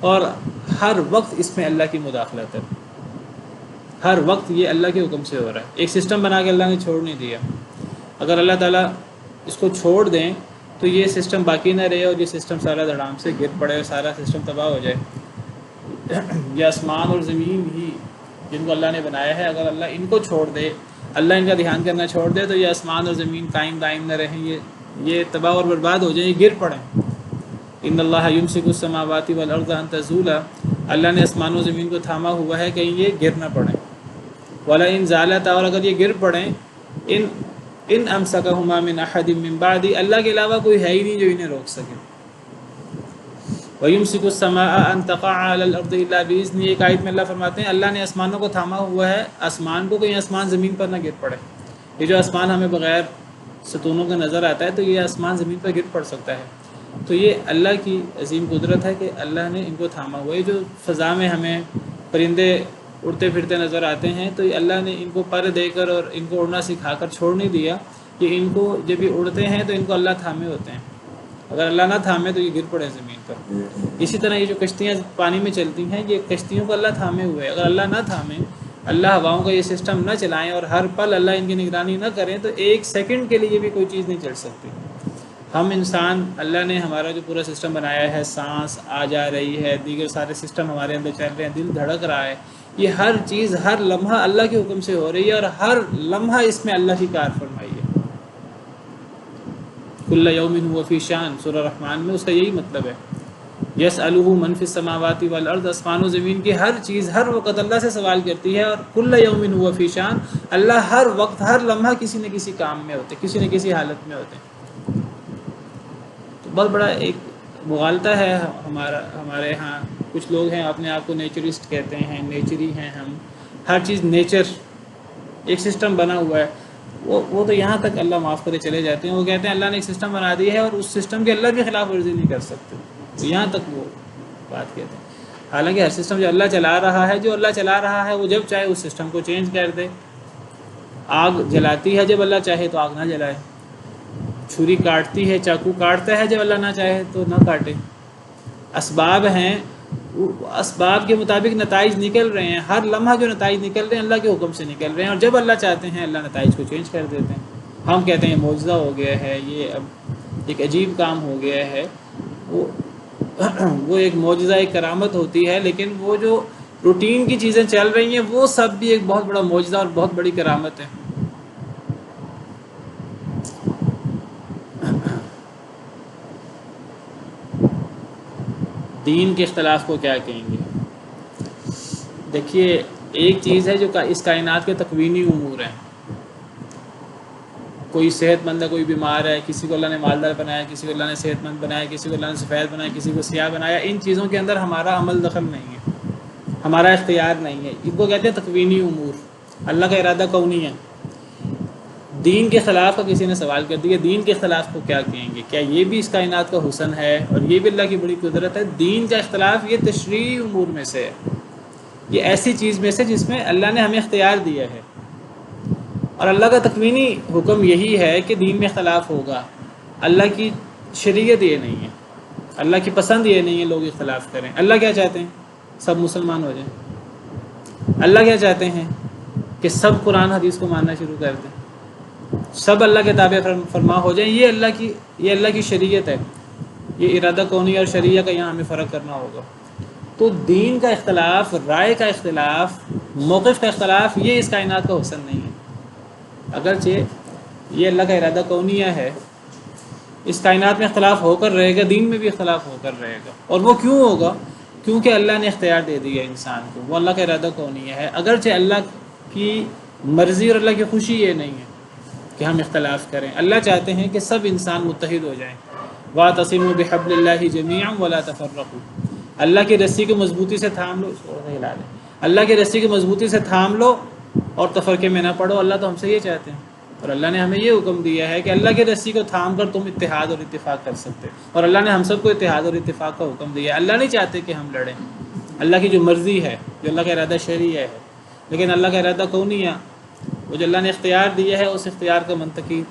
اور ہر وقت اس میں اللہ کی مداخلت ہے، ہر وقت یہ اللہ کے حکم سے ہو رہا ہے، ایک سسٹم بنا کے اللہ نے چھوڑ نہیں دیا۔ اگر اللہ تعالیٰ اس کو چھوڑ دیں تو یہ سسٹم باقی نہ رہے اور یہ سسٹم سارا دھڑام سے گر پڑے اور سارا سسٹم تباہ ہو جائے۔ یہ آسمان اور زمین ہی جن کو اللہ نے بنایا ہے، اگر اللہ ان کو چھوڑ دے، اللہ ان کا دھیان کرنا چھوڑ دے تو یہ آسمان اور زمین قائم دائم نہ رہیں، یہ تباہ اور برباد ہو جائیں، یہ گر پڑیں۔ ان اللہ یمسک السماوات والارض ان تزولا، اللہ نے آسمان و زمین کو تھاما ہوا ہے کہیں یہ گر نہ پڑیں۔ ولا ان زالتا، اور اگر یہ گر پڑیں، ان امسکہما من احد من بعد، اللہ کے علاوہ کوئی ہے ہی نہیں جو انہیں روک سکے۔ وَيُمْسِكُ السَّمَاءَ أَن تَقَعَ عَلَى الْأَرْضِ إِلَّا بِإِذْنِهِ، ایک آیت میں اللہ فرماتے ہیں اللہ نے آسمانوں کو تھاما ہوا ہے، آسمان کو کہیں آسمان زمین پر نہ گر پڑے۔ یہ جو آسمان ہمیں بغیر ستونوں کا نظر آتا ہے تو یہ آسمان زمین پر گر پڑ سکتا ہے، تو یہ اللہ کی عظیم قدرت ہے کہ اللہ نے ان کو تھاما ہوا ہے۔ جو فضا میں ہمیں پرندے اڑتے پھرتے نظر آتے ہیں تو یہ اللہ نے ان کو پر دے کر اور ان کو اڑنا سکھا کر چھوڑ نہیں دیا، کہ ان کو جب یہ اڑتے ہیں تو ان کو اللہ تھامے ہوتے ہیں، اگر اللہ نہ تھامے تو یہ گر پڑے زمین پر۔ اسی طرح یہ جو کشتیاں پانی میں چلتی ہیں، یہ کشتیوں کو اللہ تھامے ہوئے، اگر اللہ نہ تھامے، اللہ ہواؤں کا یہ سسٹم نہ چلائیں اور ہر پل اللہ ان کی نگرانی نہ کریں تو ایک سیکنڈ کے لیے بھی کوئی چیز نہیں چل سکتی۔ ہم انسان، اللہ نے ہمارا جو پورا سسٹم بنایا ہے، سانس آ جا رہی ہے، دیگر سارے سسٹم ہمارے اندر چل رہے ہیں، دل دھڑک رہا ہے، یہ ہر چیز ہر لمحہ اللہ کے حکم سے ہو رہی ہے اور ہر لمحہ اس میں اللہ کی کار فرمائی ہے۔ کل یوم هو فی شان، سورہ رحمان میں اس کا یہی مطلب ہے۔ یسألہ من فی السماوات والارض، آسمان و زمین کی ہر چیز ہر وقت اللہ سے سوال کرتی ہے، اور کل یوم هو فی شان، اللہ ہر وقت ہر لمحہ کسی نہ کسی کام میں ہوتے، کسی نہ کسی حالت میں ہوتے۔ تو بہت بڑا ایک مغالطہ ہے ہمارے ہاں، کچھ لوگ ہیں اپنے آپ کو نیچرسٹ کہتے ہیں، نیچری ہیں ہم، ہر چیز نیچر، ایک سسٹم بنا ہوا ہے، وہ تو یہاں تک اللہ معاف کرے چلے جاتے ہیں، وہ کہتے ہیں اللہ نے ایک سسٹم بنا دیا ہے اور اس سسٹم کے اللہ بھی خلاف ورزی نہیں کر سکتے، تو یہاں تک وہ بات کہتے ہیں۔ حالانکہ ہر سسٹم جو اللہ چلا رہا ہے، جو اللہ چلا رہا ہے وہ جب چاہے اس سسٹم کو چینج کر دے۔ آگ جلاتی ہے جب اللہ چاہے تو آگ نہ جلائے، چھری کاٹتی ہے، چاقو کاٹتا ہے جب اللہ نہ چاہے تو نہ کاٹے۔ اسباب ہیں، اسباب کے مطابق نتائج نکل رہے ہیں، ہر لمحہ جو نتائج نکل رہے ہیں اللہ کے حکم سے نکل رہے ہیں، اور جب اللہ چاہتے ہیں اللہ نتائج کو چینج کر دیتے ہیں۔ ہم کہتے ہیں معجزہ ہو گیا ہے، یہ اب ایک عجیب کام ہو گیا ہے، وہ ایک معجزہ، ایک کرامت ہوتی ہے، لیکن وہ جو روٹین کی چیزیں چل رہی ہیں وہ سب بھی ایک بہت بڑا معجزہ اور بہت بڑی کرامت ہے۔ دین کے اختلاف کو کیا کہیں گے؟ دیکھیے ایک چیز ہے جو اس کائنات کے تکوینی امور ہیں، کوئی صحت مند ہے، کوئی بیمار ہے، کسی کو اللہ نے مالدار بنایا، کسی کو اللہ نے صحت مند بنایا، کسی کو اللہ نے سفید بنایا، کسی کو سیاہ بنایا، ان چیزوں کے اندر ہمارا عمل دخل نہیں ہے، ہمارا اختیار نہیں ہے، ان کو کہتے ہیں تکوینی امور، اللہ کا ارادہ کونی ہے۔ دین کے خلاف کا کسی نے سوال کر دیا، دین کے اختلاف کو کیا کہیں گے؟ کیا یہ بھی اس کائنات کا حسن ہے اور یہ بھی اللہ کی بڑی قدرت ہے؟ دین کا اختلاف یہ تشریعی امور میں سے ہے، یہ ایسی چیز میں سے جس میں اللہ نے ہمیں اختیار دیا ہے، اور اللہ کا تکوینی حکم یہی ہے کہ دین میں اختلاف ہوگا۔ اللہ کی شریعت یہ نہیں ہے، اللہ کی پسند یہ نہیں ہے لوگ اختلاف کریں۔ اللہ کیا چاہتے ہیں؟ سب مسلمان ہو جائیں۔ اللہ کیا چاہتے ہیں؟ کہ سب قرآن حدیث کو ماننا شروع کر دیں، سب اللہ کے تابع فرما ہو جائیں۔ یہ اللہ کی شریعت ہے، یہ ارادہ کونی اور شریعہ کا یہاں ہمیں فرق کرنا ہوگا۔ تو دین کا اختلاف، رائے کا اختلاف، موقف کا اختلاف، یہ اس کائنات کا حسن نہیں ہے، اگرچہ یہ اللہ کا ارادہ کونیہ ہے۔ اس کائنات میں اختلاف ہو کر رہے گا، دین میں بھی اختلاف ہو کر رہے گا، اور وہ کیوں ہوگا؟ کیونکہ اللہ نے اختیار دے دیا انسان کو، وہ اللہ کا ارادہ کونیہ ہے، اگرچہ اللہ کی مرضی اور اللہ کی خوشی یہ نہیں ہے کہ ہم اختلاف کریں۔ اللہ چاہتے ہیں کہ سب انسان متحد ہو جائیں۔ وَاعْتَصِمُوا بِحَبْلِ اللَّهِ جَمِيعًا وَلَا تَفَرَّقُوا، اللہ کی رسی کو مضبوطی سے تھام لو، اللہ کی رسی کو مضبوطی سے تھام لو اور تفرقے میں نہ پڑو۔ اللہ تو ہم سے یہ چاہتے ہیں، اور اللہ نے ہمیں یہ حکم دیا ہے کہ اللہ کی رسی کو تھام کر تم اتحاد اور اتفاق کر سکتے، اور اللہ نے ہم سب کو اتحاد اور اتفاق کا حکم دیا ہے۔ اللہ نہیں چاہتے کہ ہم لڑیں، اللہ کی جو مرضی ہے، جو اللہ کا ارادہ شرعی ہے، لیکن اللہ کا ارادہ کونیہ، وہ جو اللہ نے اختیار دیا ہے، اس اختیار کا منطقی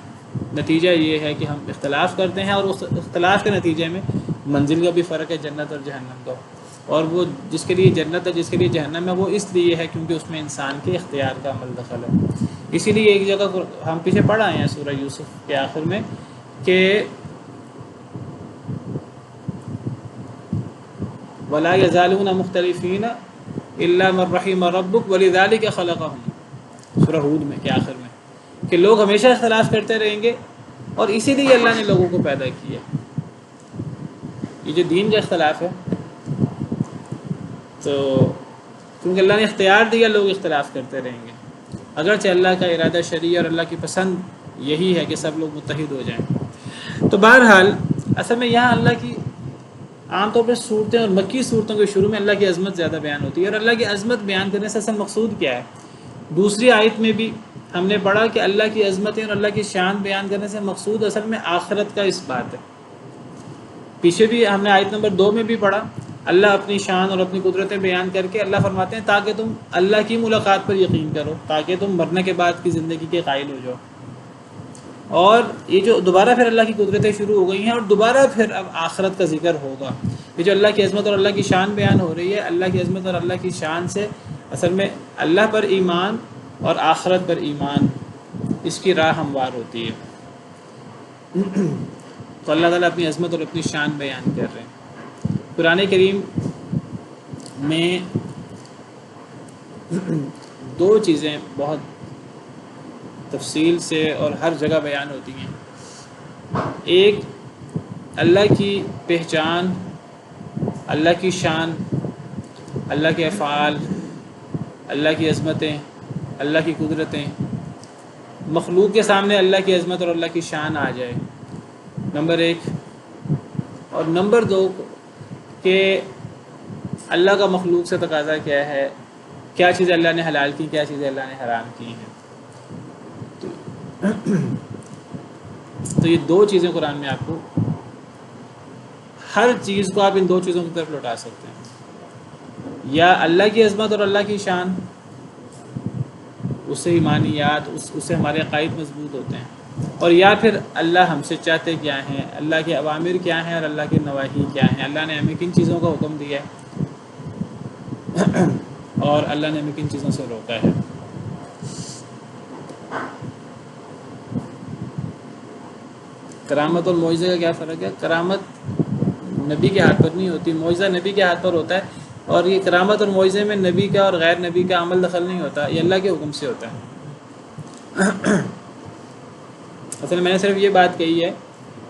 نتیجہ یہ ہے کہ ہم اختلاف کرتے ہیں، اور اس اختلاف کے نتیجے میں منزل کا بھی فرق ہے، جنت اور جہنم کا، اور وہ جس کے لیے جنت ہے، جس کے لیے جہنم ہے، وہ اس لیے ہے کیونکہ اس میں انسان کے اختیار کا عمل دخل ہے۔ اسی لیے ایک جگہ ہم پیچھے پڑھ آئے ہیں سورہ یوسف کے آخر میں کہ وَلَا يَزَالُونَ مُخْتَلِفِينَ إِلَّا مَن رَّحِمَ رَبُّكَ وَلِذَلِكَ خَلَقَهُمْ، سورہ ہود میں کے آخر میں، کہ لوگ ہمیشہ اختلاف کرتے رہیں گے، اور اسی لیے اللہ نے لوگوں کو پیدا کیا۔ یہ جو دین کا اختلاف ہے، تو کیونکہ اللہ نے اختیار دیا، لوگ اختلاف کرتے رہیں گے، اگرچہ اللہ کا ارادہ شرعی اور اللہ کی پسند یہی ہے کہ سب لوگ متحد ہو جائیں۔ تو بہرحال اصل میں یہاں اللہ کی عام طور پر صورتیں اور مکی صورتوں کے شروع میں اللہ کی عظمت زیادہ بیان ہوتی ہے، اور اللہ کی عظمت بیان کرنے سے اصل مقصود کیا ہے؟ دوسری آیت میں بھی ہم نے پڑھا کہ اللہ کی عظمتیں اور اللہ کی شان بیان کرنے سے مقصود اصل میں آخرت کا اس بات ہے۔ پیچھے بھی ہم نے آیت نمبر 2 میں بھی پڑھا، اللہ اپنی شان اور اپنی قدرتیں بیان کر کے اللہ فرماتے ہیں تاکہ تم اللہ کی ملاقات پر یقین کرو، تاکہ تم مرنے کے بعد کی زندگی کے قائل ہو جاؤ۔ اور یہ جو دوبارہ پھر اللہ کی قدرتیں شروع ہو گئی ہیں، اور دوبارہ پھر اب آخرت کا ذکر ہوگا۔ یہ جو اللہ کی عظمت اور اللہ کی شان بیان ہو رہی ہے، اللہ کی عظمت اور اللہ کی شان سے اصل میں اللہ پر ایمان اور آخرت پر ایمان، اس کی راہ ہموار ہوتی ہے۔ تو اللہ تعالیٰ اپنی عظمت اور اپنی شان بیان کر رہے ہیں۔ قرآن کریم میں دو چیزیں بہت تفصیل سے اور ہر جگہ بیان ہوتی ہیں، ایک اللہ کی پہچان، اللہ کی شان، اللہ کے افعال، اللہ کی عظمتیں، اللہ کی قدرتیں، مخلوق کے سامنے اللہ کی عظمت اور اللہ کی شان آ جائے، نمبر 1، اور نمبر 2 کہ اللہ کا مخلوق سے تقاضا کیا ہے، کیا چیزیں اللہ نے حلال کی، کیا چیزیں اللہ نے حرام کی ہیں۔ تو یہ دو چیزیں قرآن میں آپ کو، ہر چیز کو آپ ان دو چیزوں کی طرف لوٹا سکتے ہیں، یا اللہ کی عظمت اور اللہ کی شان، اس سے ایمانیات، اس سے ہمارے عقائد مضبوط ہوتے ہیں، اور یا پھر اللہ ہم سے چاہتے کیا ہیں، اللہ کے اوامر کیا ہیں اور اللہ کے نواہی کیا ہیں، اللہ نے ہمیں کن چیزوں کا حکم دیا ہے اور اللہ نے ہمیں کن چیزوں سے روکا ہے۔ کرامت اور معجزے کا کیا فرق ہے؟ کرامت نبی کے ہاتھ پر نہیں ہوتی، معجزہ نبی کے ہاتھ پر ہوتا ہے، اور یہ کرامت اور معجزے میں نبی کا اور غیر نبی کا عمل دخل نہیں ہوتا، یہ اللہ کے حکم سے ہوتا ہے۔ اصل میں نے صرف یہ بات کہی ہے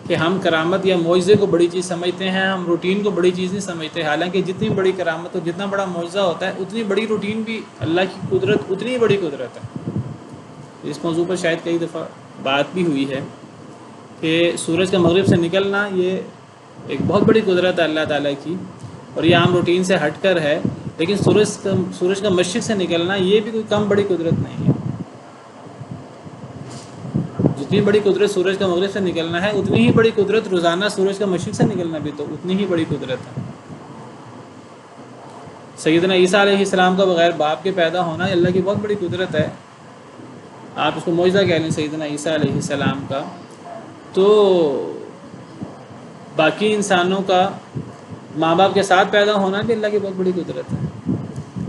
کہ ہم کرامت یا معجزے کو بڑی چیز سمجھتے ہیں، ہم روٹین کو بڑی چیز نہیں سمجھتے، حالانکہ جتنی بڑی کرامت اور جتنا بڑا معجزہ ہوتا ہے اتنی بڑی روٹین بھی اللہ کی قدرت اتنی ہی بڑی قدرت ہے۔ اس موضوع پر شاید کئی دفعہ بات بھی ہوئی ہے کہ سورج کا مغرب سے نکلنا یہ ایک بہت بڑی قدرت ہے اللہ تعالیٰ کی، اور یہ عام روٹین سے ہٹ کر ہے، لیکن سورج کا مشرق سے نکلنا یہ بھی کوئی کم بڑی قدرت نہیں ہے۔ جتنی بڑی قدرت سورج کا مغرب سے نکلنا ہے اتنی ہی بڑی قدرت روزانہ سورج کا مشرق سے نکلنا بھی تو اتنی ہی بڑی قدرت ہے۔ سیدنا عیسیٰ علیہ السلام کا بغیر باپ کے پیدا ہونا اللہ کی بہت بڑی قدرت ہے، آپ اس کو معجزہ کہہ لیں سیدنا عیسیٰ علیہ السلام کا۔ تو باقی انسانوں کا ماں باپ کے ساتھ پیدا ہونا بھی اللہ کی بہت بڑی قدرت ہے۔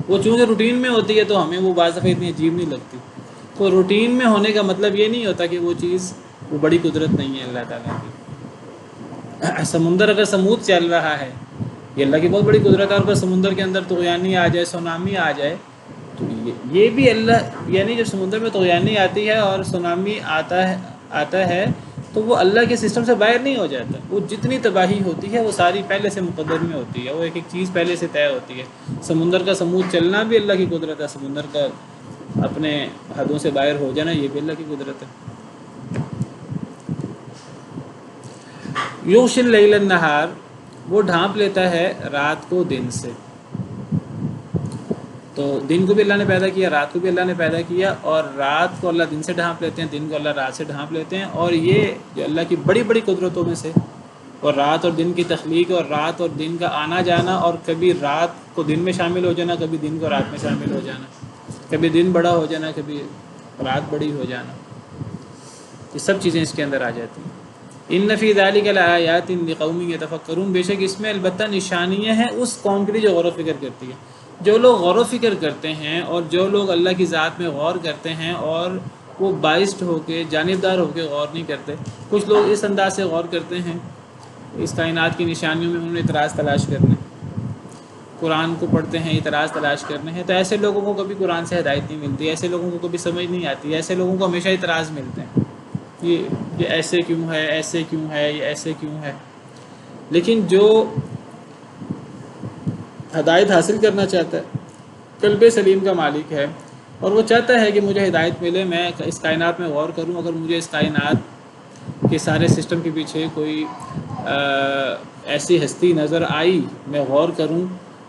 وہ چونکہ روٹین میں ہوتی ہے تو ہمیں وہ بعض دفعہ اتنی عجیب نہیں لگتی، تو روٹین میں ہونے کا مطلب یہ نہیں ہوتا کہ وہ چیز وہ بڑی قدرت نہیں ہے اللہ تعالیٰ کی۔ سمندر اگر سمود چل رہا ہے یہ اللہ کی بہت بڑی قدرت ہے، اور اگر سمندر کے اندر طغیانی آ جائے، سونامی آ جائے تو یہ بھی اللہ، یعنی جب سمندر میں طغیانی آتی ہے اور سونامی آتا ہے تو وہ اللہ کے سسٹم سے باہر نہیں ہو جاتا، وہ جتنی تباہی ہوتی ہے وہ ساری پہلے سے مقدر میں ہوتی ہے، وہ ایک ایک چیز پہلے سے طے ہوتی ہے۔ سمندر کا سمود چلنا بھی اللہ کی قدرت ہے، سمندر کا اپنے حدوں سے باہر ہو جانا یہ بھی اللہ کی قدرت ہے۔ یغشی اللیل النہار، وہ ڈھانپ لیتا ہے رات کو دن سے، تو دن کو بھی اللہ نے پیدا کیا، رات کو بھی اللہ نے پیدا کیا، اور رات کو اللہ دن سے ڈھانپ لیتے ہیں، دن کو اللہ رات سے ڈھانپ لیتے ہیں، اور یہ جو اللہ کی بڑی بڑی قدرتوں میں سے، اور رات اور دن کی تخلیق اور رات اور دن کا آنا جانا، اور کبھی رات کو دن میں شامل ہو جانا، کبھی دن کو رات میں شامل ہو جانا، کبھی دن بڑا ہو جانا، کبھی رات بڑی ہو جانا، یہ سب چیزیں اس کے اندر آ جاتی ہیں۔ ان فی ذلک لآیات لقوم یتفکرون، بے شک اس میں البتہ نشانیاں ہیں اس قوم کے لیے جو غور و فکر کرتی ہے۔ جو لوگ غور و فکر کرتے ہیں اور جو لوگ اللہ کی ذات میں غور کرتے ہیں اور وہ بائسڈ ہو کے جانبدار ہو کے غور نہیں کرتے، کچھ لوگ اس انداز سے غور کرتے ہیں، اس کائنات کی نشانیوں میں انہوں نے اعتراض تلاش کرنے، قرآن کو پڑھتے ہیں اعتراض تلاش کرنے ہیں، تو ایسے لوگوں کو کبھی قرآن سے ہدایت نہیں ملتی، ایسے لوگوں کو کبھی سمجھ نہیں آتی، ایسے لوگوں کو ہمیشہ اعتراض ملتے ہیں، یہ ایسے کیوں ہے، ایسے کیوں ہے، یہ ایسے کیوں ہے۔ لیکن جو ہدایت حاصل کرنا چاہتا ہے، قلب سلیم کا مالک ہے، اور وہ چاہتا ہے کہ مجھے ہدایت ملے، میں اس کائنات میں غور کروں، اگر مجھے اس کائنات کے سارے سسٹم کے پیچھے کوئی ایسی ہستی نظر آئی، میں غور کروں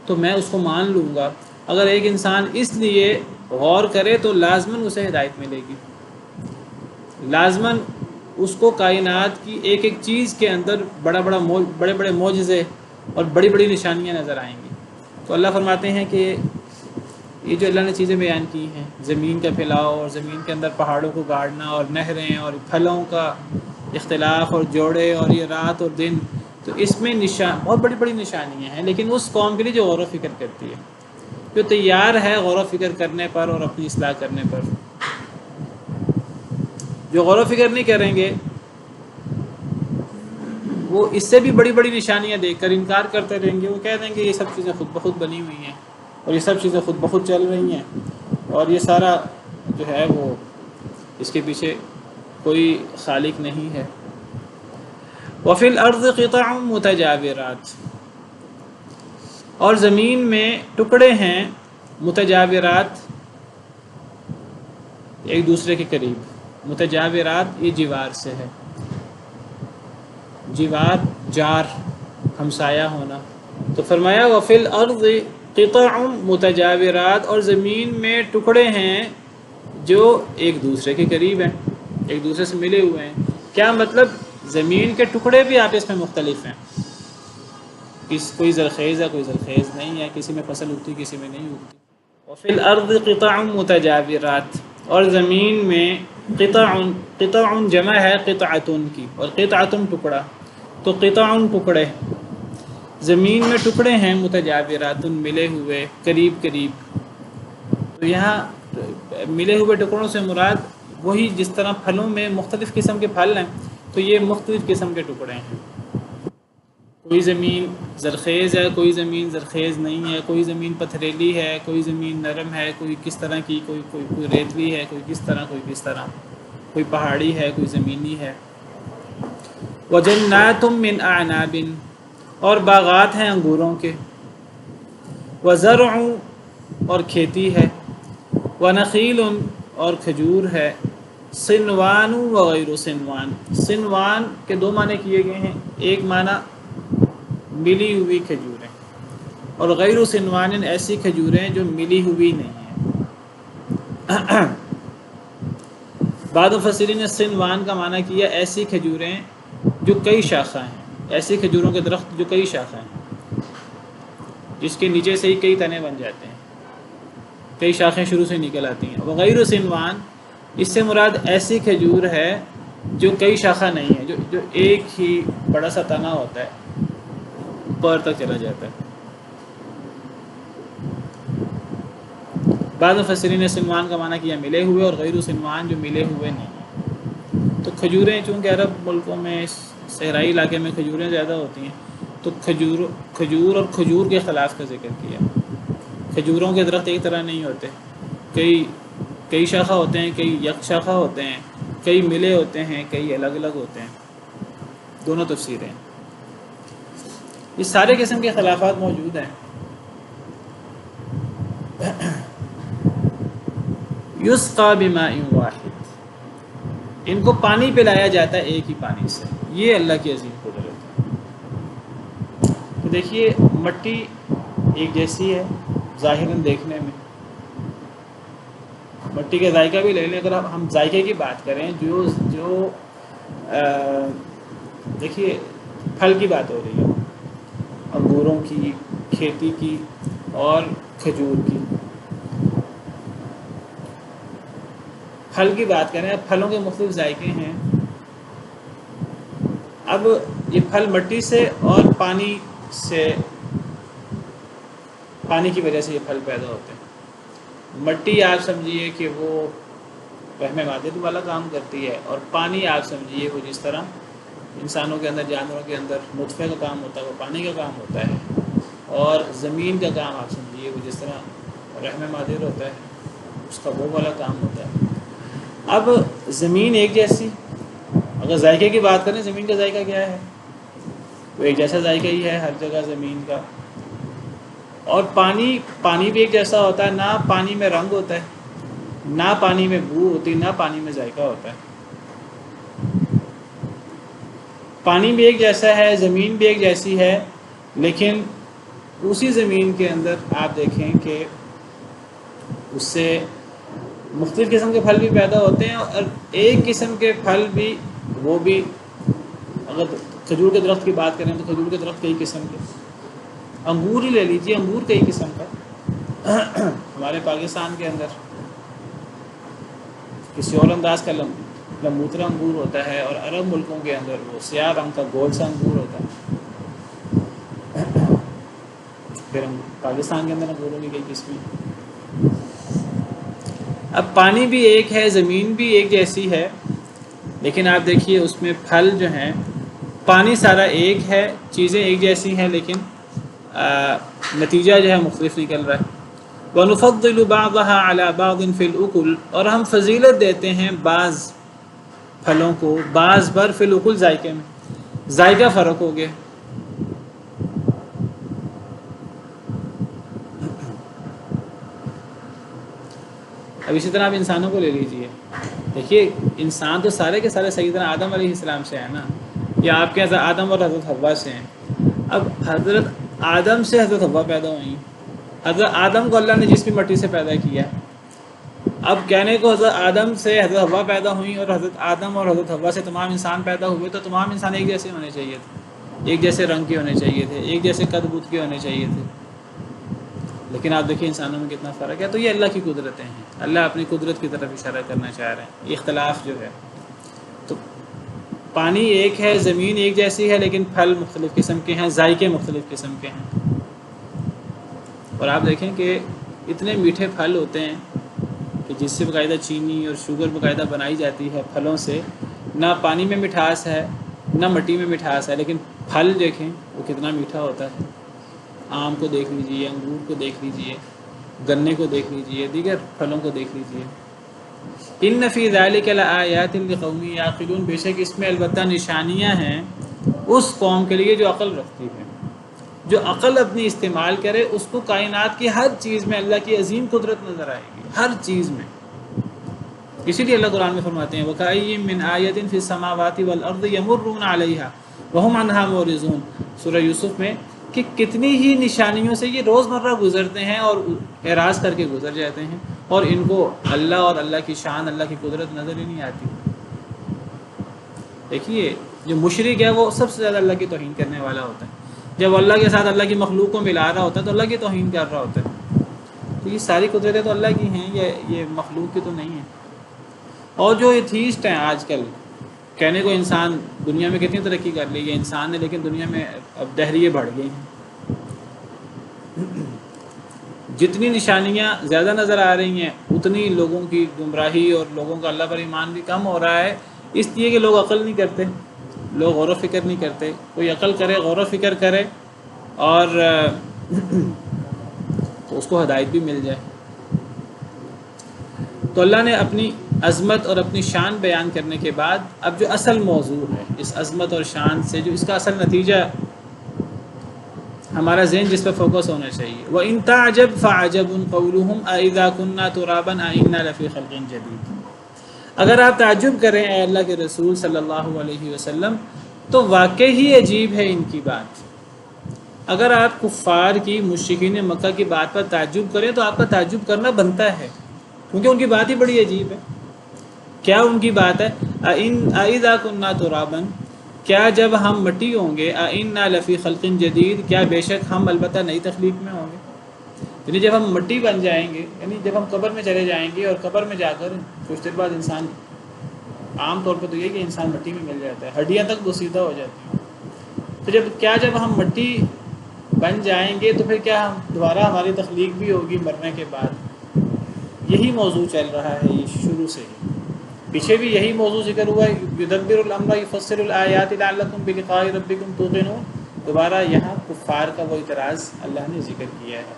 تو میں اس کو مان لوں گا۔ اگر ایک انسان اس لیے غور کرے تو لازماً اسے ہدایت ملے گی، لازماً اس کو کائنات کی ایک ایک چیز کے اندر بڑے بڑے معجزے اور بڑی بڑی نشانیاں نظر آئیں گی۔ تو اللہ فرماتے ہیں کہ یہ جو اللہ نے چیزیں بیان کی ہیں، زمین کا پھیلاؤ اور زمین کے اندر پہاڑوں کو گاڑنا اور نہریں اور پھلوں کا اختلاف اور جوڑے اور یہ رات اور دن، تو اس میں بہت بڑی بڑی نشانیاں ہیں، لیکن اس قوم کے لیے جو غور و فکر کرتی ہے، جو تیار ہے غور و فکر کرنے پر اور اپنی اصلاح کرنے پر۔ جو غور و فکر نہیں کریں گے وہ اس سے بھی بڑی بڑی نشانیاں دیکھ کر انکار کرتے رہیں گے، وہ کہہ دیں گے یہ سب چیزیں خود بخود بنی ہوئی ہیں، اور یہ سب چیزیں خود بخود چل رہی ہیں، اور یہ سارا جو ہے وہ اس کے پیچھے کوئی خالق نہیں ہے۔ وفی الارض قطع متجاورات، اور زمین میں ٹکڑے ہیں متجاورات، ایک دوسرے کے قریب، متجاورات یہ جوار سے ہے، جوار جار ہمسایہ ہونا، تو فرمایا وفی الارض قطع متجاورات، اور زمین میں ٹکڑے ہیں جو ایک دوسرے کے قریب ہیں، ایک دوسرے سے ملے ہوئے ہیں۔ کیا مطلب؟ زمین کے ٹکڑے بھی آپس میں مختلف ہیں، کوئی زرخیز ہے کوئی زرخیز نہیں ہے، کسی میں فصل اگتی کسی میں نہیں اگتی۔ وفی الارض قطع متجاورات، اور زمین میں قطع جمع ہے قطعتن کی، اور قطعتن ٹکڑا، تو قطع ٹکڑے، زمین میں ٹکڑے ہیں متجاورات ملے ہوئے قریب قریب۔ تو یہاں ملے ہوئے ٹکڑوں سے مراد وہی جس طرح پھلوں میں مختلف قسم کے پھل ہیں، تو یہ مختلف قسم کے ٹکڑے ہیں، کوئی زمین زرخیز ہے کوئی زمین زرخیز نہیں ہے، کوئی زمین پتھریلی ہے کوئی زمین نرم ہے، کوئی کس طرح کی، کوئی ریتلی ہے، کوئی کس طرح، کوئی کس طرح، کوئی پہاڑی ہے کوئی زمینی ہے۔ وجنات من اعناب، اور باغات ہیں انگوروں کے، وزرع، اور کھیتی ہے، ونخیل، اور کھجور ہے، صنوان وغیر صنوان، صنوان کے دو معنی کیے گئے ہیں، ایک معنی ملی ہوئی کھجوریں، اور غیر صنوان ایسی کھجوریں جو ملی ہوئی نہیں ہیں۔ بعض مفسرین نے صنوان کا معنی کیا ایسی کھجوریں جو کئی شاخیں ہیں، ایسی کھجوروں کے درخت جو کئی شاخیں ہیں، جس کے نیچے سے ہی کئی تنے بن جاتے ہیں، کئی شاخیں شروع سے نکل آتی ہیں۔ وغیر صنوان، اس سے مراد ایسی کھجور ہے جو کئی شاخہ نہیں ہے، جو ایک ہی بڑا سا تنا ہوتا ہے، اوپر تک چلا جاتا ہے۔ بعض مفسرین نے صنوان کا معنی کیا ملے ہوئے، اور غیر صنوان جو ملے ہوئے نہیں ہیں۔ تو کھجوریں چونکہ عرب ملکوں میں صحرائی علاقے میں کھجوریں زیادہ ہوتی ہیں، تو کھجور اور کھجور کے خلاف کا ذکر کیا۔ کھجوروں کے درخت ایک طرح نہیں ہوتے، کئی شاخہ ہوتے ہیں، کئی یک شاخہ ہوتے ہیں، کئی ملے ہوتے ہیں، کئی الگ الگ ہوتے ہیں، دونوں تفسیریں۔ یہ سارے قسم کے خلافات موجود ہیں۔ یسقا بماء واحد، ان کو پانی پلایا جاتا ہے ایک ہی پانی سے، یہ اللہ کی عظیم قدرت ہے۔ تو دیکھیے مٹی ایک جیسی ہے ظاہراً دیکھنے میں، مٹی کا ذائقہ بھی لے لیں، اگر ہم ذائقے کی بات کریں، جو دیکھیے پھل کی بات ہو رہی ہے، انگوروں کی، کھیتی کی، اور کھجور کی۔ پھل کی بات کریں، اب پھلوں کے مختلف ذائقے ہیں۔ اب یہ پھل مٹی سے اور پانی کی وجہ سے یہ پھل پیدا ہوتے ہیں۔ مٹی آپ سمجھیے کہ وہ رحم مادر والا کام کرتی ہے، اور پانی آپ سمجھیے وہ جس طرح انسانوں کے اندر، جانوروں کے اندر نطفے کا کام ہوتا ہے وہ پانی کا کام ہوتا ہے، اور زمین کا کام آپ سمجھیے وہ جس طرح رحم مادر ہوتا ہے اس کا وہ والا کام ہوتا ہے۔ اب زمین ایک جیسی، اگر ذائقے کی بات کریں، زمین کا ذائقہ کیا ہے؟ وہ ایک جیسا ذائقہ ہی ہے ہر جگہ زمین کا۔ اور پانی بھی ایک جیسا ہوتا ہے، نہ پانی میں رنگ ہوتا ہے، نہ پانی میں بو ہوتی، نہ پانی میں ذائقہ ہوتا ہے۔ پانی بھی ایک جیسا ہے، زمین بھی ایک جیسی ہے، لیکن اسی زمین کے اندر آپ دیکھیں کہ اس سے مختلف قسم کے پھل بھی پیدا ہوتے ہیں، اور ایک قسم کے پھل بھی، وہ بھی اگر کھجور کے درخت کی بات کریں تو کھجور کے درخت کئی قسم کے، انگور ہی لے لیجیے، انگور کئی قسم کا۔ ہمارے پاکستان کے اندر کسی اور انداز کا لمبوترا انگور ہوتا ہے، اور عرب ملکوں کے اندر وہ سیاہ رنگ کا گول سا انگور ہوتا ہے۔ پھر پاکستان کے اندر انگوروں کی کئی قسمیں۔ اب پانی بھی ایک ہے، زمین بھی ایک جیسی ہے، لیکن آپ دیکھیے اس میں پھل جو ہیں، پانی سارا ایک ہے، چیزیں ایک جیسی ہیں، لیکن نتیجہ جو ہے مختلف نکل رہا ہے۔ وَنُفَضِّلُ بَعْضَهَا عَلَى بَعْضٍ فِي الْأُكُلِ، اور ہم فضیلت دیتے ہیں بعض پھلوں کو بعض پر فی الأكل، ذائقے میں، ذائقہ فرق ہو گیا۔ اب اسی طرح آپ انسانوں کو لے لیجئے، دیکھیے انسان تو سارے کے سارے سیدنا آدم علیہ السلام سے ہیں نا، یا آپ کے حضرت آدم اور حضرت حوا سے ہیں۔ اب حضرت آدم سے حضرت حوا پیدا ہوئی، حضرت آدم کو اللہ نے جس بھی مٹی سے پیدا کیا، اب کہنے کو حضرت آدم سے حضرت حوا پیدا ہوئی، اور حضرت آدم اور حضرت حوا سے تمام انسان پیدا ہوئے، تو تمام انسان ایک جیسے ہونے چاہیے تھے، ایک جیسے رنگ کے ہونے چاہیے تھے، ایک جیسے قد بت کے ہونے چاہیے تھے، لیکن آپ دیکھیے انسانوں میں کتنا فرق ہے۔ تو یہ اللہ کی قدرتیں ہیں، اللہ اپنی قدرت کی طرف اشارہ کرنا چاہ رہے ہیں۔ یہ اختلاف جو ہے، تو پانی ایک ہے، زمین ایک جیسی ہے، لیکن پھل مختلف قسم کے ہیں، ذائقے مختلف قسم کے ہیں۔ اور آپ دیکھیں کہ اتنے میٹھے پھل ہوتے ہیں کہ جس سے باقاعدہ چینی اور شوگر باقاعدہ بنائی جاتی ہے پھلوں سے، نہ پانی میں مٹھاس ہے نہ مٹی میں مٹھاس ہے، لیکن پھل دیکھیں وہ کتنا میٹھا ہوتا ہے۔ آم کو دیکھ لیجئے، انگور کو دیکھ لیجئے، گنے کو دیکھ لیجئے، دیگر پھلوں کو دیکھ لیجئے۔ ان فی ذلک لآیات لقوم یعقلون، بے شک اس میں البتہ نشانیاں ہیں اس قوم کے لیے جو عقل رکھتی ہے، جو عقل اپنی استعمال کرے، اس کو کائنات کی ہر چیز میں اللہ کی عظیم قدرت نظر آئے گی، ہر چیز میں۔ اسی لیے اللہ قرآن میں فرماتے ہیں وَكَأَيٍّ مِّنْ آیَةٍ فِي السَّمَاوَاتِ وَالْأَرْضِ يَمُرُّونَ عَلَيْهَا وَهُمْ عَنْهَا مُعْرِضُونَ، سورہ یوسف میں، کہ کتنی ہی نشانیوں سے یہ روزمرہ گزرتے ہیں اور اعراض کر کے گزر جاتے ہیں، اور ان کو اللہ اور اللہ کی شان، اللہ کی قدرت نظر ہی نہیں آتی۔ دیکھیے جو مشرک ہے وہ سب سے زیادہ اللہ کی توہین کرنے والا ہوتا ہے، جب اللہ کے ساتھ اللہ کی مخلوق کو ملا رہا ہوتا ہے تو اللہ کی توہین کر رہا ہوتا ہے۔ تو یہ ساری قدرتیں تو اللہ کی ہیں، یہ مخلوق کی تو نہیں ہیں۔ اور جو ایتھیسٹ ہیں آج کل، کہنے کو انسان دنیا میں کتنی ترقی کر لی ہے انسان نے، لیکن دنیا میں اب دہریے بڑھ گئی ہیں، جتنی نشانیاں زیادہ نظر آ رہی ہیں اتنی لوگوں کی گمراہی اور لوگوں کا اللہ پر ایمان بھی کم ہو رہا ہے، اس لیے کہ لوگ عقل نہیں کرتے، لوگ غور و فکر نہیں کرتے۔ کوئی عقل کرے، غور و فکر کرے اور تو اس کو ہدایت بھی مل جائے۔ تو اللہ نے اپنی عظمت اور اپنی شان بیان کرنے کے بعد اب جو اصل موضوع ہے، اس عظمت اور شان سے جو اس کا اصل نتیجہ ہمارا ذہن جس پہ فوکس ہونا چاہیے، وَإِن تَعْجَبْ فَعَجَبٌ قَوْلُهُمْ أَإِذَا كُنَّا تُرَابًا أَإِنَّا لَفِي خَلْقٍ جَدِيدٍ۔ اگر آپ تعجب کریں اے اللہ کے رسول صلی اللہ علیہ وسلم، تو واقعی ہی عجیب ہے ان کی بات۔ اگر آپ کفار کی، مشرکین مکہ کی بات پر تعجب کریں تو آپ کا تعجب کرنا بنتا ہے، کیونکہ ان کی بات ہی بڑی عجیب ہے۔ کیا ان کی بات ہے؟ أَإِذَا كُنَّا تُرَابًا، کیا جب ہم مٹی ہوں گے، أَإِنَّا لَفِي خَلْقٍ جَدِيدٍ، کیا بے شک ہم البتہ نئی تخلیق میں ہوں گے۔ یعنی جب ہم مٹی بن جائیں گے، یعنی جب ہم قبر میں چلے جائیں گے، اور قبر میں جا کر کچھ دیر بعد انسان، عام طور پہ تو یہ کہ انسان مٹی میں مل جاتا ہے، ہڈیاں تک بوسیدہ ہو جاتی ہیں، تو جب ہم مٹی بن جائیں گے تو پھر کیا ہم دوبارہ ہماری تخلیق بھی ہوگی مرنے کے بعد؟ یہی موضوع چل رہا ہے یہ شروع سے ہی، پیچھے بھی یہی موضوع ذکر ہوا ہے، یدبر الامر یفصل الآیات لعلکم بلقاء ربکم توقنون۔ دوبارہ یہاں کفار کا وہ اعتراض اللہ نے ذکر کیا ہے،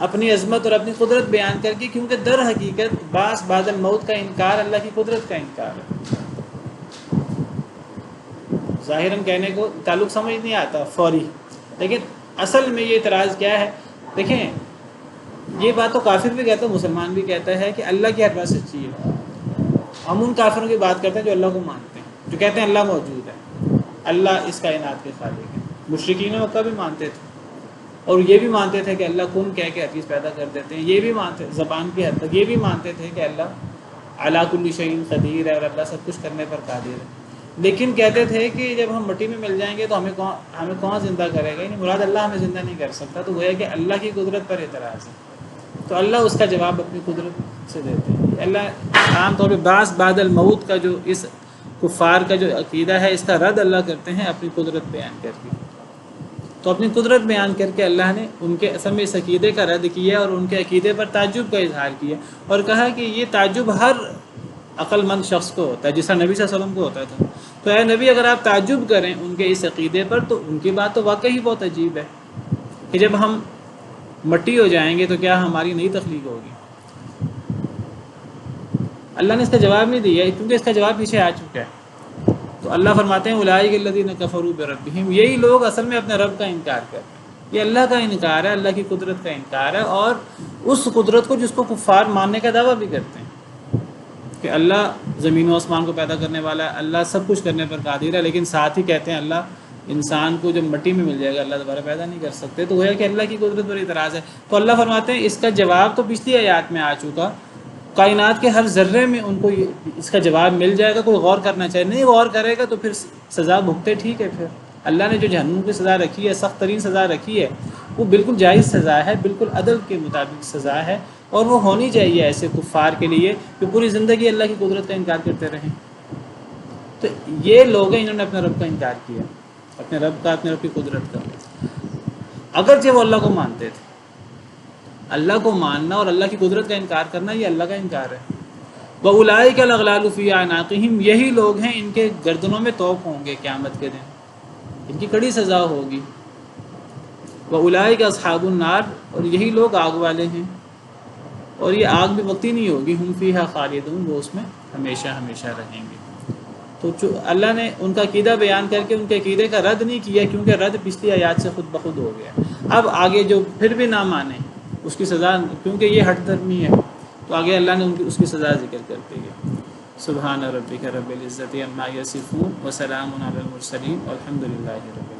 اپنی عظمت اور اپنی قدرت بیان کر کے، کیونکہ در حقیقت بعث بعد الموت کا انکار اللہ کی قدرت کا انکار ہے۔ ظاہراً کہنے کو تعلق سمجھ نہیں آتا فوری، لیکن اصل میں یہ اعتراض کیا ہے؟ دیکھیں، یہ بات تو کافر بھی کہتا ہے، مسلمان بھی کہتا ہے کہ اللہ کی ہر بات سچی ہے۔ ہم ان کافروں کی بات کرتے ہیں جو اللہ کو مانتے ہیں، جو کہتے ہیں اللہ موجود ہے، اللہ اس کائنات کے خالق ہے۔ مشرکین مکہ بھی مانتے تھے، اور یہ بھی مانتے تھے کہ اللہ کن کہہ کے ہر چیز پیدا کر دیتے ہیں، یہ بھی مانتے، زبان کی حد تک یہ بھی مانتے تھے کہ اللہ علی کل شیء قدیر ہے اور اللہ سب کچھ کرنے پر قادر ہے، لیکن کہتے تھے کہ جب ہم مٹی میں مل جائیں گے تو ہمیں کون زندہ کرے گا؟ یعنی مراد اللہ ہمیں زندہ نہیں کر سکتا، تو گویا کہ اللہ کی قدرت پر اعتراض ہے، تو اللہ اس کا جواب اپنی قدرت سے دیتے ہیں۔ اللہ عام طور پہ بعث بعد الموت کا جو اس کفار کا جو عقیدہ ہے، اس کا رد اللہ کرتے ہیں اپنی قدرت بیان کر کے۔ تو اپنی قدرت بیان کر کے اللہ نے ان کے اصل میں اس عقیدے کا رد کیا اور ان کے عقیدے پر تعجب کا اظہار کیا، اور کہا کہ یہ تعجب ہر عقل مند شخص کو ہوتا ہے، جس طرح نبی صلی اللہ علیہ وسلم کو ہوتا تھا۔ تو اے نبی، اگر آپ تعجب کریں ان کے اس عقیدے پر تو ان کی بات تو واقعی بہت عجیب ہے کہ جب ہم مٹی ہو جائیں گے تو کیا ہماری نئی تخلیق ہوگی؟ اللہ نے اس کا جواب نہیں دیا، کیونکہ اس کا جواب پیچھے آ چکا ہے۔ تو اللہ فرماتے ہیں اولئک الذین کفروا بربہم، یہی لوگ اصل میں اپنے رب کا انکار کرتے ہیں۔ یہ اللہ کا انکار ہے، اللہ کی قدرت کا انکار ہے، اور اس قدرت کو جس کو کفار ماننے کا دعویٰ بھی کرتے ہیں کہ اللہ زمین و آسمان کو پیدا کرنے والا ہے، اللہ سب کچھ کرنے پر قادر ہے، لیکن ساتھ ہی کہتے ہیں اللہ انسان کو جب مٹی میں مل جائے گا اللہ دوبارہ پیدا نہیں کر سکتے، تو گویا کہ اللہ کی قدرت پر اعتراض ہے۔ تو اللہ فرماتے ہیں اس کا جواب تو پچھلی آیات میں آ چکا، کائنات کے ہر ذرے میں ان کو اس کا جواب مل جائے گا۔ کوئی غور کرنا چاہے، نہیں غور کرے گا تو پھر سزا بھگتے، ٹھیک ہے۔ پھر اللہ نے جو جہنم کی سزا رکھی ہے، سخت ترین سزا رکھی ہے، وہ بالکل جائز سزا ہے، بالکل عدل کے مطابق سزا ہے، اور وہ ہونی چاہیے ایسے کفار کے لیے کہ پوری زندگی اللہ کی قدرت کا انکار کرتے رہیں۔ تو یہ لوگ ہیں، انہوں نے اپنے رب کا انکار کیا، اپنے رب کا، اپنے رب کی قدرت کا، اگرچہ وہ اللہ کو مانتے تھے۔ اللہ کو ماننا اور اللہ کی قدرت کا انکار کرنا یہ اللہ کا انکار ہے۔ وَأُولَٰئِكَ الْأَغْلَالُ فِي أَعْنَاقِهِمْ، یہی لوگ ہیں ان کے گردنوں میں طوق ہوں گے قیامت کے دن، ان کی کڑی سزا ہوگی۔ وَأُولَٰئِكَ أَصْحَابُ النَّارِ، اور یہی لوگ آگ والے ہیں۔ اور یہ آگ بھی وقتی نہیں ہوگی، ہم فیہا خالدون، وہ اس میں ہمیشہ ہمیشہ رہیں گے۔ تو اللہ نے ان کا عقیدہ بیان کر کے ان کے عقیدے کا رد نہیں کیا، کیونکہ رد پچھلی آیات سے خود بخود ہو گیا۔ اب آگے جو پھر بھی نہ مانے اس کی سزا، کیونکہ یہ ہٹ دھرمی ہے، تو آگے اللہ نے اس کی سزا ذکر کر دی ہے۔ سبحان ربک رب العزت عما یصفون وسلام علی المرسلین والحمد للہ رب العالمین۔